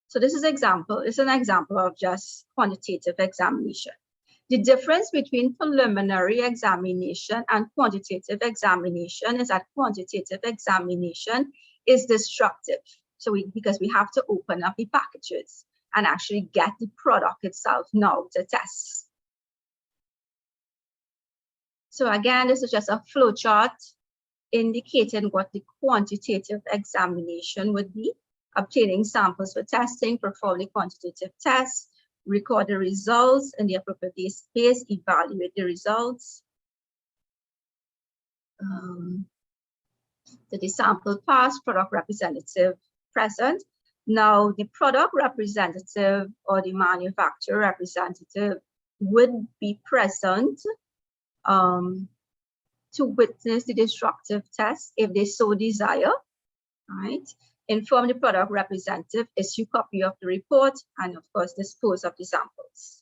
So this is an example of just quantitative examination. The difference between preliminary examination and quantitative examination is that quantitative examination is destructive. So because we have to open up the packages and actually get the product itself now to test. So again, this is just a flow chart indicating what the quantitative examination would be: obtaining samples for testing, perform the quantitative tests, record the results in the appropriate space, evaluate the results. The sample pass, product representative present. Now the product representative or the manufacturer representative would be present to witness the destructive test if they so desire, right? Inform the product representative, issue copy of the report, and of course, dispose of the samples.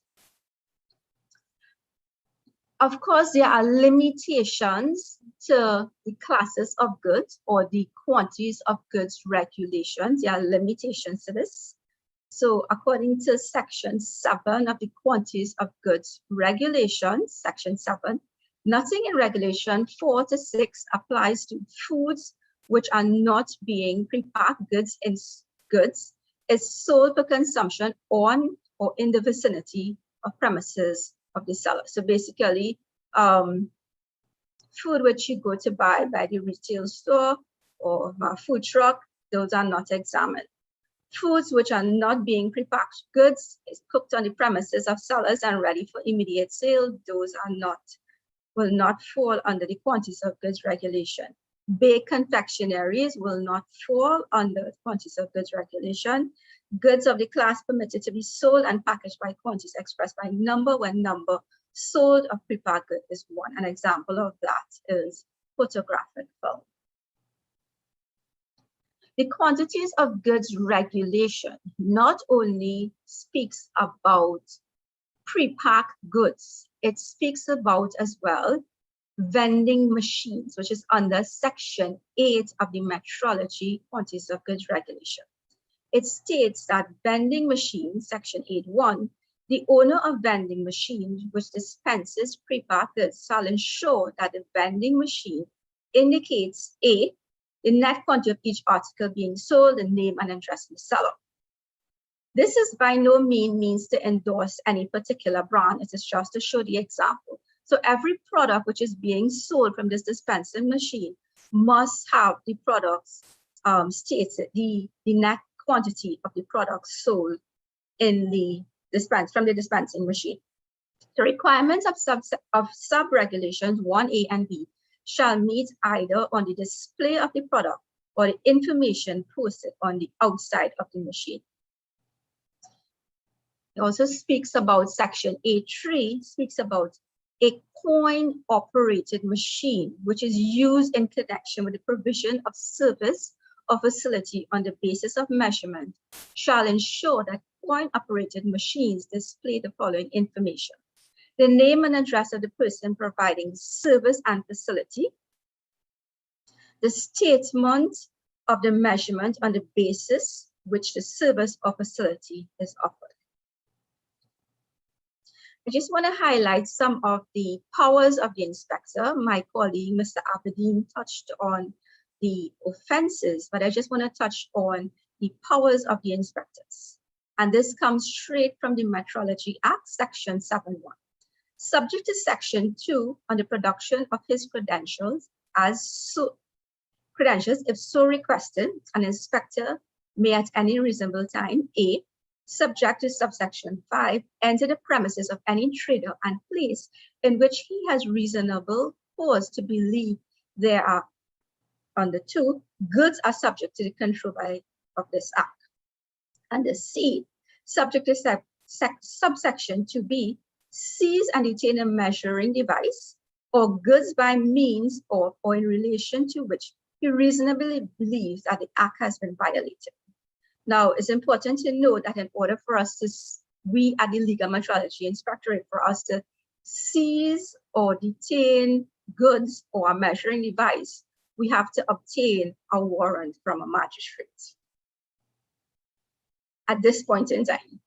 Of course, there are limitations to the classes of goods or the quantities of goods regulations. There are limitations to this. So according to Section 7 of the Quantities of Goods Regulations, Section 7, nothing in Regulation 4 to 6 applies to foods which are not being prepacked goods is sold for consumption on or in the vicinity of premises of the seller. So basically, food which you go to buy by the retail store or a food truck, those are not examined. Foods which are not being prepacked goods is cooked on the premises of sellers and ready for immediate sale, those are will not fall under the Quantities of Goods Regulation. Baked confectionaries will not fall under Quantities of Goods Regulation. Goods of the class permitted to be sold and packaged by quantities expressed by number when number sold of prepared good is one. An example of that is photographic film. The Quantities of Goods Regulation not only speaks about prepacked goods, it speaks about as well vending machines, which is under Section 8 of the Metrology Quantities of Goods Regulation. It states that vending machines, Section 8.1, the owner of vending machine which dispenses prepacked goods shall ensure that the vending machine indicates A, the net quantity of each article being sold, the name and address of the seller. This is by no means to endorse any particular brand. It is just to show the example. So every product which is being sold from this dispensing machine must have the products stated, the net quantity of the products sold in the from the dispensing machine. The requirements of sub-regulations 1A and B shall meet either on the display of the product or the information posted on the outside of the machine. It also speaks about Section 8.3, speaks about a coin-operated machine, which is used in connection with the provision of service or facility on the basis of measurement, shall ensure that coin-operated machines display the following information: the name and address of the person providing service and facility, the statement of the measurement on the basis which the service or facility is offered. I just want to highlight some of the powers of the inspector. My colleague, Mr. Aberdeen, touched on the offenses, but I just want to touch on the powers of the inspectors. And this comes straight from the Metrology Act, Section 7.1. Subject to Section 2 on the production of his credentials if so requested, an inspector may at any reasonable time, A, subject to subsection 5, enter the premises of any trader and place in which he has reasonable cause to believe there are, under 2, goods are subject to the control of this act. Under C, subject to subsection 2B, seize and detain a measuring device or goods by means or in relation to which he reasonably believes that the act has been violated. Now, it's important to note that in order for us to, we at the Legal Metrology Inspectorate, for us to seize or detain goods or a measuring device, we have to obtain a warrant from a magistrate at this point in time.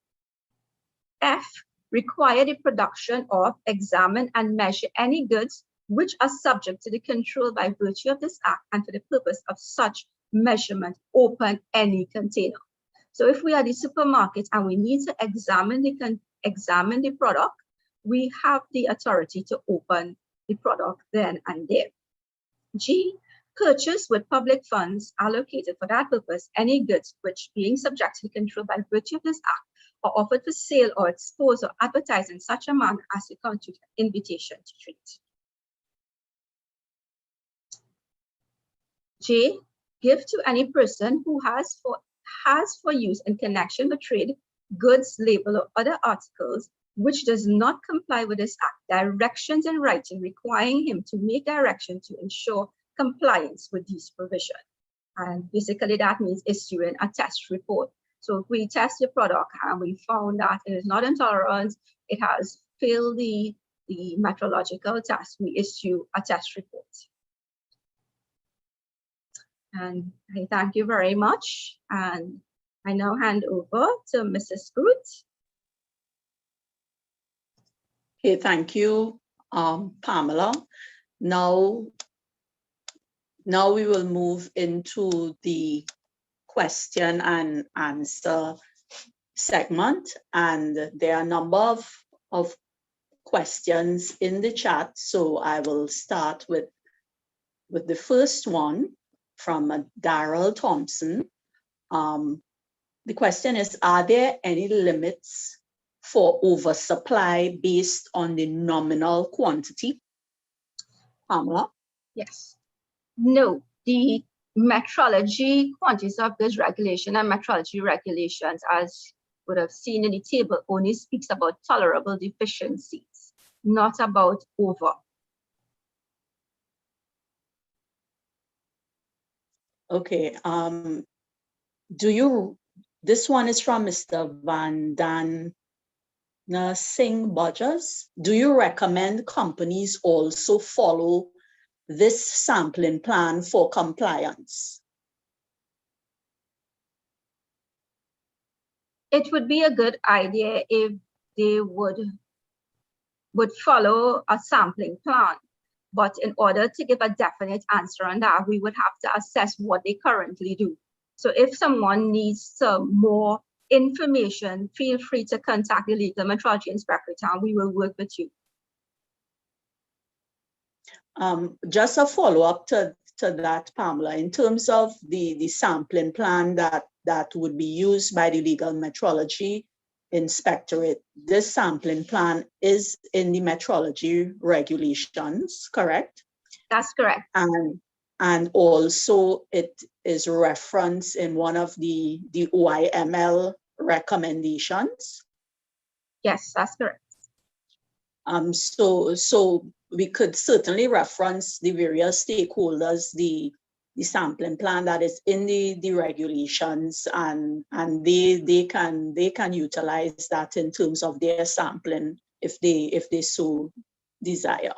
F, require the production of, examine, and measure any goods which are subject to the control by virtue of this act, and for the purpose of such measurement, open any container. So if we are the supermarket and we need to examine the product, we have the authority to open the product then and there. G, purchase with public funds allocated for that purpose any goods which, being subject to control by virtue of this act, are offered for sale or exposed or advertised in such a manner as to constitute an invitation to trade. J, give to any person who has for use in connection with trade, goods, label, or other articles which does not comply with this act, directions in writing requiring him to make direction to ensure compliance with these provisions. And basically that means issuing a test report. So if we test the product and we found that it is not intolerant, it has failed the metrological test, we issue a test report. And I thank you very much. And I now hand over to Mrs. Scroot. Okay, thank you, Pamela. Now we will move into the question and answer segment. And there are a number of questions in the chat. So I will start with the first one from Darrell Thompson. The question is, are there any limits for oversupply based on the nominal quantity? Pamela? Yes. No, the metrology quantities of goods regulation and metrology regulations, as would have seen in the table, only speaks about tolerable deficiencies, not about over. Okay, this one is from Mr. Vandana Singh Budgers. Do you recommend companies also follow this sampling plan for compliance? It would be a good idea if they would follow a sampling plan. But in order to give a definite answer on that, we would have to assess what they currently do. So if someone needs some more information, feel free to contact the Legal Metrology Inspectorate and we will work with you. Just a follow-up to that, Pamela, in terms of the sampling plan that would be used by the Legal Metrology Inspectorate, this sampling plan is in the metrology regulations, correct? That's correct. And also it is referenced in one of the OIML recommendations. Yes, that's correct. So we could certainly reference the various stakeholders, the sampling plan that is in the regulations, and they can utilize that in terms of their sampling if they so desire.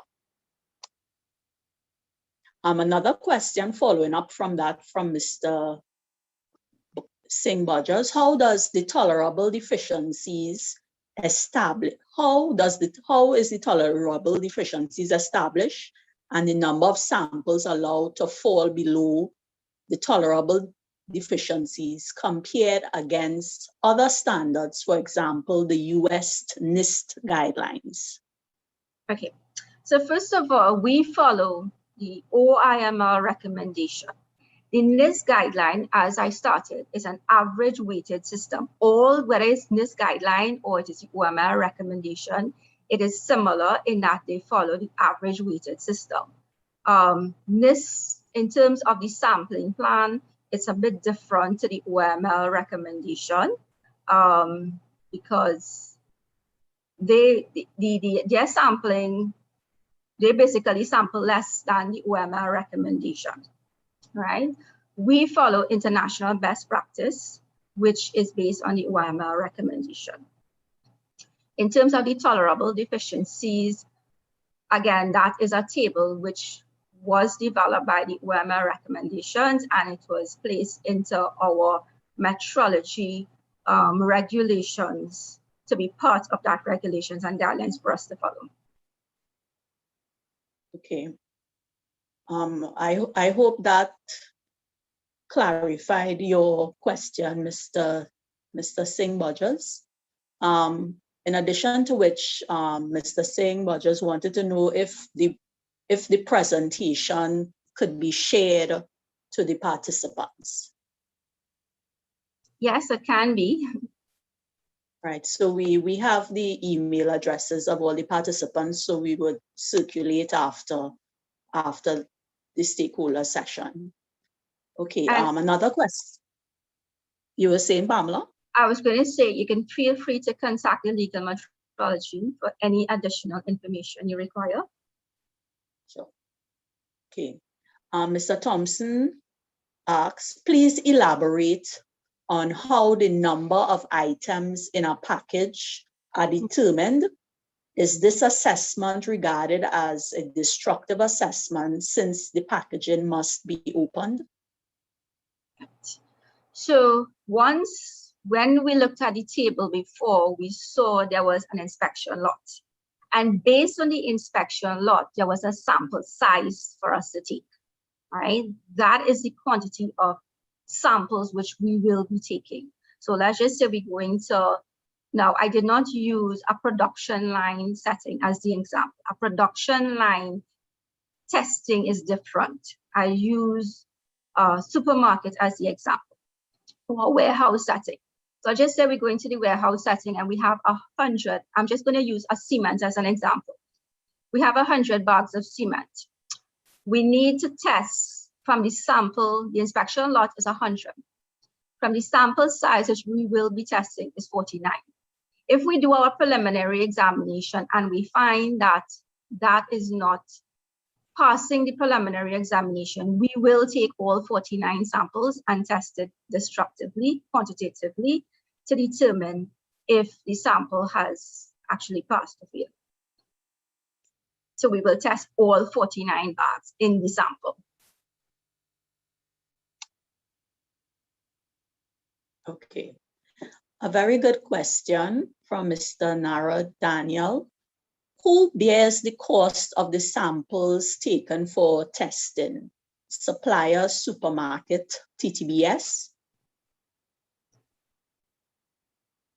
Another question following up from that from Mr. Singh Budgers: how does the tolerable deficiencies establish? How is the tolerable deficiencies established and the number of samples allowed to fall below the tolerable deficiencies compared against other standards, for example, the US NIST guidelines? Okay, so first of all, we follow the OIML recommendation. The NIST guideline, as I started, is an average weighted system. Whether it's NIST guideline or it is the OIML recommendation, it is similar in that they follow the average weighted system. NIST, in terms of the sampling plan, it's a bit different to the OIML recommendation because their sampling, they basically sample less than the OIML recommendation, right? We follow international best practice, which is based on the OIML recommendation. In terms of the tolerable deficiencies, again, that is a table which was developed by the OIML recommendations, and it was placed into our metrology regulations to be part of that regulations and guidelines for us to follow. Okay. I hope that clarified your question, Mr. Singh Bodgers. In addition to which, Mr. Singh Bodgers wanted to know if the presentation could be shared to the participants. Yes, it can be. Right, so we have the email addresses of all the participants, so we would circulate after the stakeholder session. Okay, another question. You were saying, Pamela? I was going to say, you can feel free to contact the legal metrology for any additional information you require. Sure. Okay. Mr. Thompson asks, please elaborate on how the number of items in a package are determined. Is this assessment regarded as a destructive assessment since the packaging must be opened? So when we looked at the table before, we saw there was an inspection lot. And based on the inspection lot, there was a sample size for us to take, all right? That is the quantity of samples which we will be taking. So let's just say we're going to, now I did not use a production line setting as the example. A production line testing is different. I use a supermarket as the example, or a warehouse setting. So just say we go into the warehouse setting and we have 100, I'm just going to use a cement as an example. We have 100 bags of cement. We need to test from the sample, the inspection lot is 100. From the sample size which we will be testing is 49. If we do our preliminary examination and we find that that is not passing the preliminary examination, we will take all 49 samples and test it destructively, quantitatively, to determine if the sample has actually passed or failed. So we will test all 49 bags in the sample. Okay. A very good question from Mr. Nara Daniel. Who bears the cost of the samples taken for testing? Supplier, supermarket, TTBS?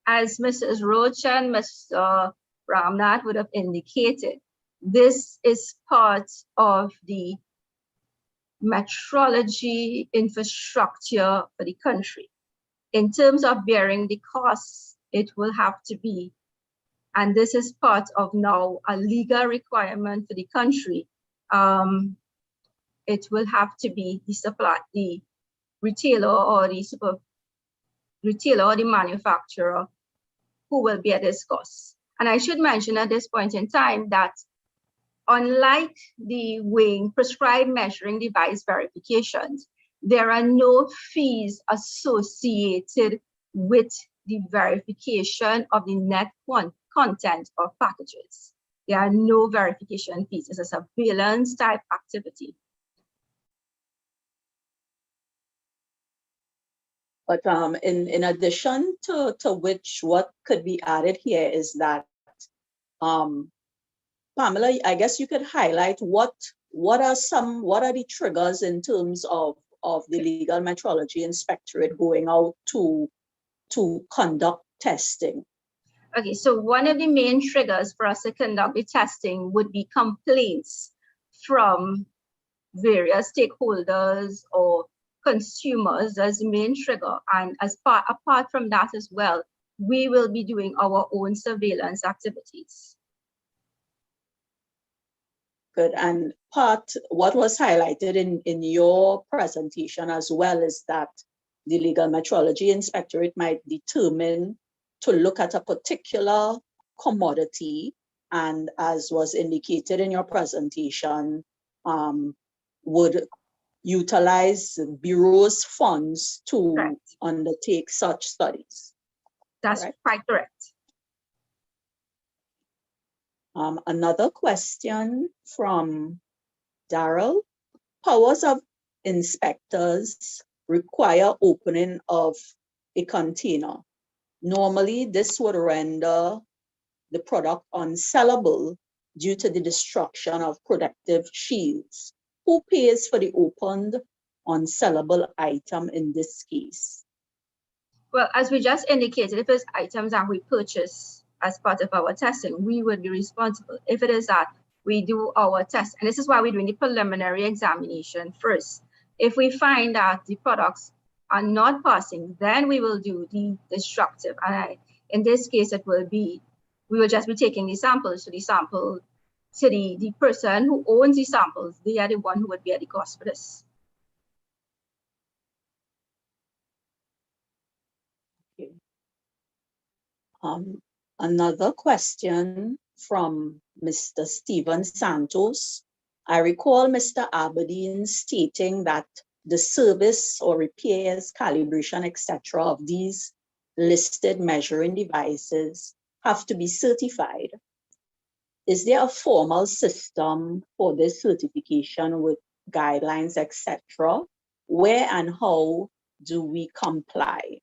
As Mrs. Roach and Mr. Ramnath would have indicated, this is part of the metrology infrastructure for the country. In terms of bearing the costs, it will have to be, and this is part of now a legal requirement for the country, it will have to be the retailer or the manufacturer who will bear this cost. And I should mention at this point in time that unlike the weighing prescribed measuring device verifications, there are no fees associated with the verification of the net content of packages. There are no verification fees. It's a surveillance type activity. But in addition to which, what could be added here is that, Pamela, I guess you could highlight what are the triggers in terms of the legal metrology inspectorate going out to conduct testing. Okay, so one of the main triggers for us to conduct the testing would be complaints from various stakeholders or consumers as the main trigger. And apart from that as well, we will be doing our own surveillance activities. Good, and what was highlighted in your presentation as well is that the legal metrology inspectorate might determine to look at a particular commodity, and as was indicated in your presentation, would utilize Bureau's funds to Correct. undertake such studies. That's quite correct. Another question from Darrell. Powers of inspectors require opening of a container. Normally, this would render the product unsellable due to the destruction of protective shields. Who pays for the opened unsellable item in this case? Well, as we just indicated, if it's items that we purchase as part of our testing, we would be responsible. If it is that we do our test, and this is why we're doing the preliminary examination first. If we find that the products are not passing, then we will do the destructive. And in this case, it will be, we will just be taking the samples. So the person who owns the samples, they are the one who would bear the cost for this. Okay. Another question from Mr. Steven Santos. I recall Mr. Aberdeen stating that the service or repairs, calibration, etc. of these listed measuring devices have to be certified. Is there a formal system for this certification with guidelines, etc.? Where and how do we comply?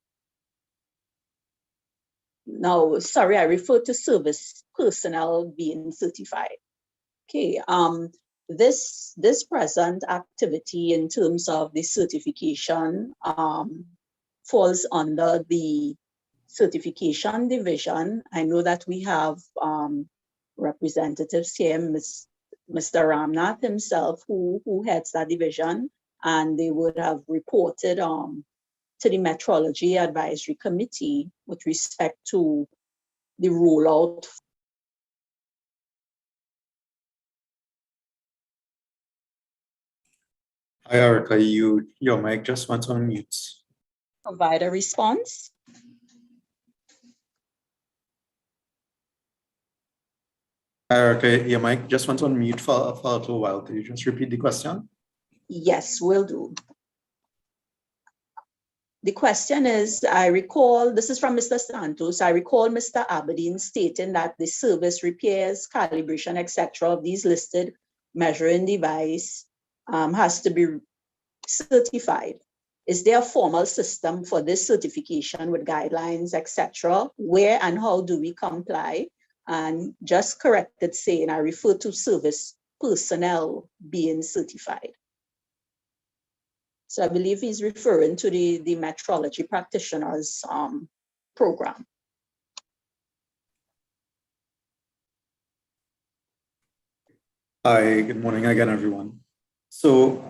No, sorry, I refer to service personnel being certified. Okay, this present activity in terms of the certification falls under the certification division. I know that we have representatives here, Mr. Ramnath himself, who heads that division, and they would have reported to the Metrology Advisory Committee with respect to the rollout. Hi, Erica, your mic just went on mute. Provide a response. Hi, Erica, your mic just went on mute for a little while. Could you just repeat the question? Yes, will do. The question is, I recall, this is from Mr. Santos, I recall Mr. Aberdeen stating that the service, repairs, calibration, etc. of these listed measuring device has to be certified. Is there a formal system for this certification with guidelines, etc.? Where and how do we comply? And just corrected saying, I refer to service personnel being certified. So I believe he's referring to the metrology practitioners program. Hi, good morning again, everyone. So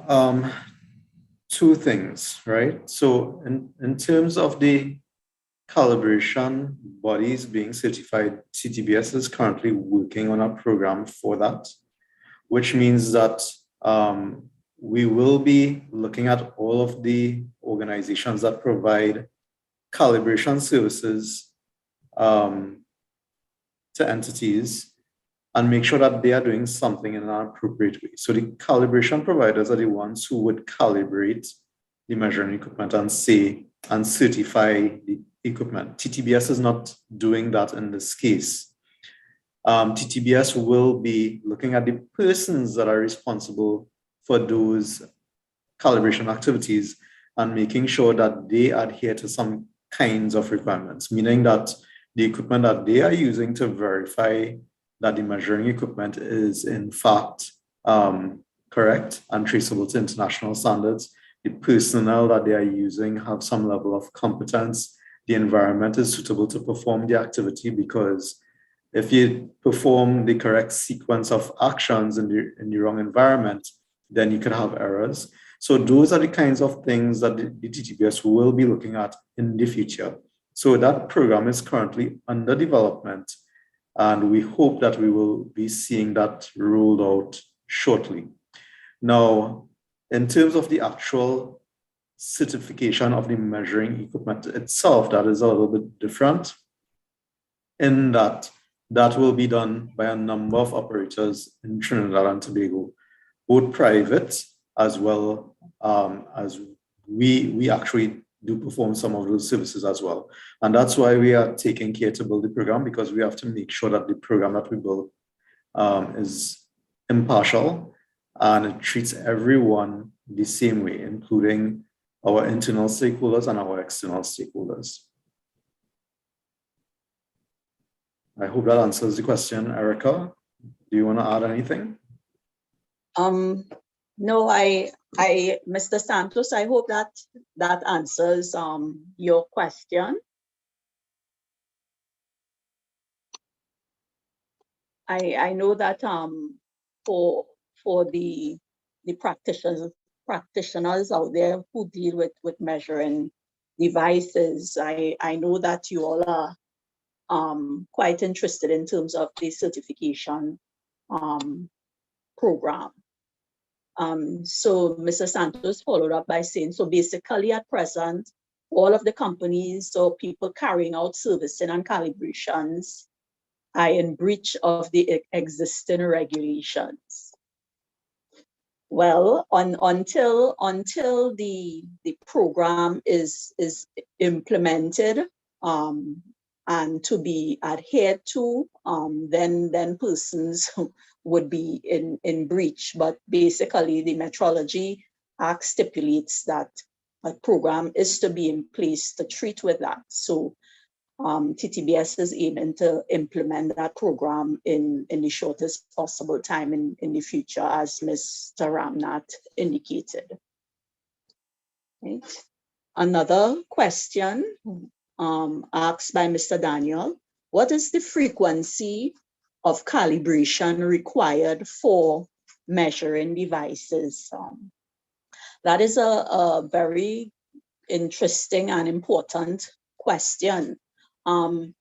two things, right? So in terms of the calibration bodies being certified, CTBS is currently working on a program for that, which means that we will be looking at all of the organizations that provide calibration services to entities and make sure that they are doing something in an appropriate way. So the calibration providers are the ones who would calibrate the measuring equipment and certify the equipment. TTBS is not doing that in this case. TTBS will be looking at the persons that are responsible for those calibration activities and making sure that they adhere to some kinds of requirements, meaning that the equipment that they are using to verify that the measuring equipment is in fact correct and traceable to international standards. The personnel that they are using have some level of competence. The environment is suitable to perform the activity, because if you perform the correct sequence of actions in the wrong environment, then you could have errors. So those are the kinds of things that the TTBS will be looking at in the future. So that program is currently under development, and we hope that we will be seeing that rolled out shortly. Now, in terms of the actual certification of the measuring equipment itself, that is a little bit different in that will be done by a number of operators in Trinidad and Tobago, both private as well as we actually do perform some of those services as well. And that's why we are taking care to build the program, because we have to make sure that the program that we build is impartial and it treats everyone the same way, including our internal stakeholders and our external stakeholders. I hope that answers the question. Erica, do you want to add anything? No, Mr. Santos, I hope that answers your question. I know that for the practitioners out there who deal with measuring devices, I know that you all are quite interested in terms of the certification program. So Mr. Santos followed up by saying, so basically at present, all of the companies or people carrying out servicing and calibrations are in breach of the existing regulations. Well, until the program is implemented and to be adhered to, then persons would be in breach. But basically, the Metrology Act stipulates that a program is to be in place to treat with that. So TTBS is aiming to implement that program in the shortest possible time in the future, as Mr. Ramnath indicated. Right. Another question asked by Mr. Daniel: what is the frequency of calibration required for measuring devices? That is a very interesting and important question. The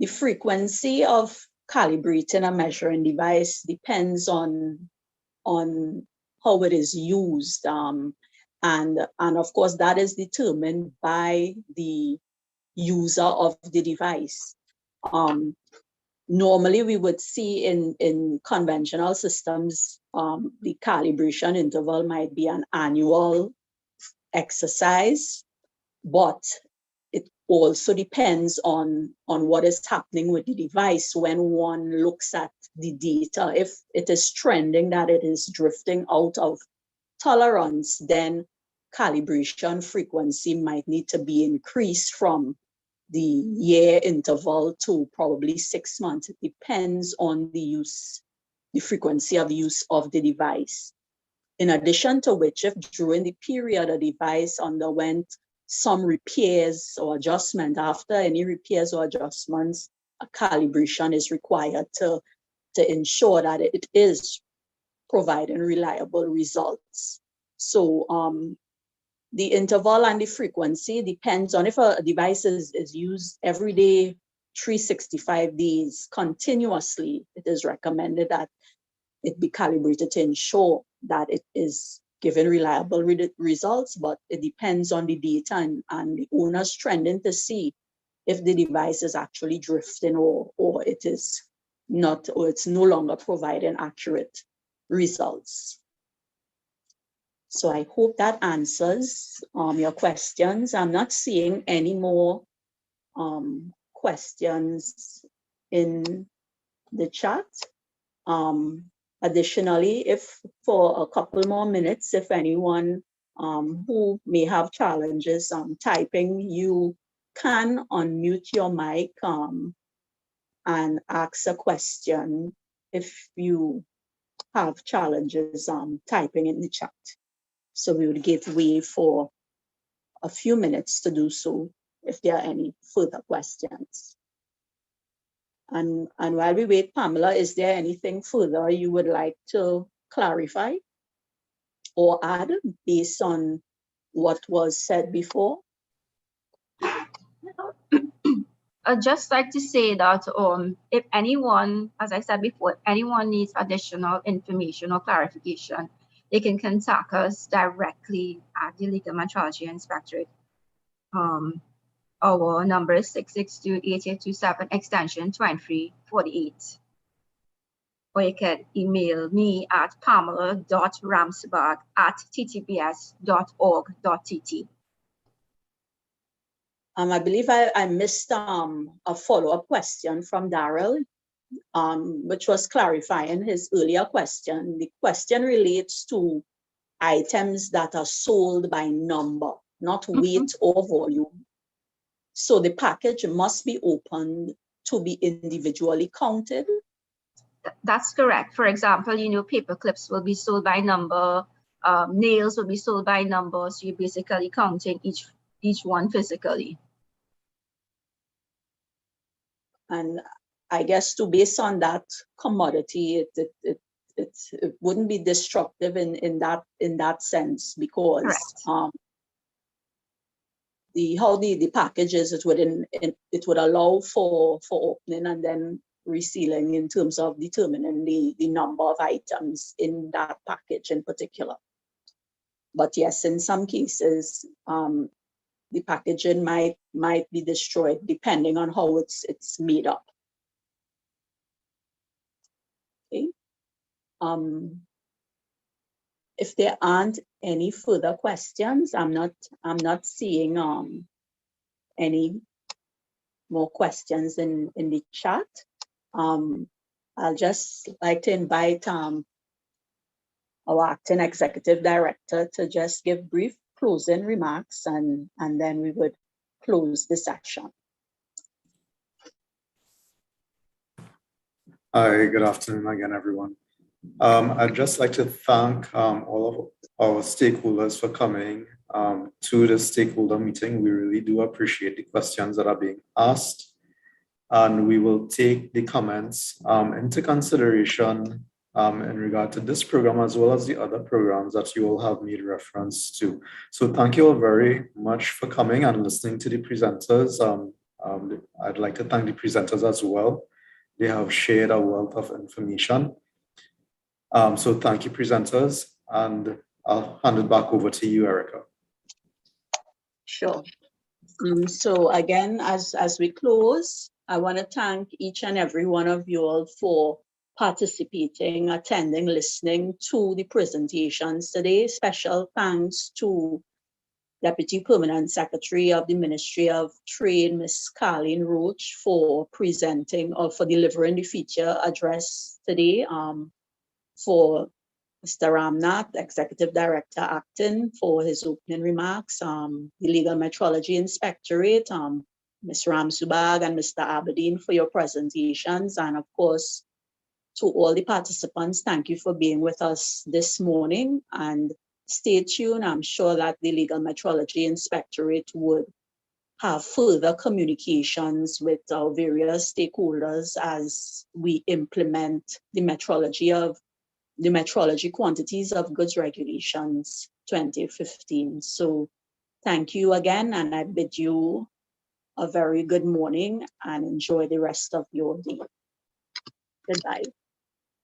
frequency of calibrating a measuring device depends on how it is used. And of course, that is determined by the user of the device. Normally, we would see in conventional systems, the calibration interval might be an annual exercise, but it also depends on what is happening with the device when one looks at the data. If it is trending that it is drifting out of tolerance, then calibration frequency might need to be increased from the year interval to probably 6 months. It depends on the frequency of use of the device. In addition to which, if during the period a device underwent some repairs or adjustment, after any repairs or adjustments, a calibration is required to ensure that it is providing reliable results. So the interval and the frequency depends on if a device is used every day, 365 days continuously. It is recommended that it be calibrated to ensure that it is giving reliable results, but it depends on the data and the owner's trending to see if the device is actually drifting or it is not, or it's no longer providing accurate results. So I hope that answers your questions. I'm not seeing any more questions in the chat. Additionally, if for a couple more minutes, if anyone who may have challenges typing, you can unmute your mic and ask a question if you have challenges typing in the chat. So we would give way for a few minutes to do so if there are any further questions. And while we wait, Pamela, is there anything further you would like to clarify or add based on what was said before? I'd just like to say that if anyone, as I said before, if anyone needs additional information or clarification, they can contact us directly at the Legal Metrology Inspectorate. Our number is 662-8827, extension 2348. Or you can email me at pamela.ramsbach@ttbs.org.tt. I believe I missed a follow-up question from Daryl, which was clarifying his earlier question. The question relates to items that are sold by number, not weight or volume. So the package must be opened to be individually counted? That's correct. For example, paper clips will be sold by number, nails will be sold by number. So you're basically counting each one physically. And I guess based on that commodity, it wouldn't be destructive in that sense, because Correct. the packages, it would allow for opening and then resealing in terms of determining the number of items in that package in particular. But yes, in some cases, the packaging might be destroyed depending on how it's made up. Okay. If there aren't any further questions, I'm not seeing any more questions in the chat. I'll just like to invite our acting executive director to just give brief closing remarks, and then we would close the session. Hi, good afternoon again, everyone. I'd just like to thank all of our stakeholders for coming to the stakeholder meeting. We really do appreciate the questions that are being asked, and we will take the comments into consideration in regard to this program, as well as the other programs that you all have made reference to. So thank you all very much for coming and listening to the presenters. I'd like to thank the presenters as well. They have shared a wealth of information. So thank you, presenters, and I'll hand it back over to you, Erica. Sure. So again, as we close, I want to thank each and every one of you all for participating, attending, listening to the presentations today. Special thanks to Deputy Permanent Secretary of the Ministry of Trade, Ms. Carleen Roach, for presenting or for delivering the feature address today. For Mr. Ramnath, Executive Director Acting, for his opening remarks, the Legal Metrology Inspectorate, Ms. Ramsubag and Mr. Aberdeen for your presentations, and of course, to all the participants, thank you for being with us this morning, and stay tuned. I'm sure that the Legal Metrology Inspectorate would have further communications with our various stakeholders as we implement the metrology quantities of goods regulations 2015. So thank you again, and I bid you a very good morning and enjoy the rest of your day. Goodbye.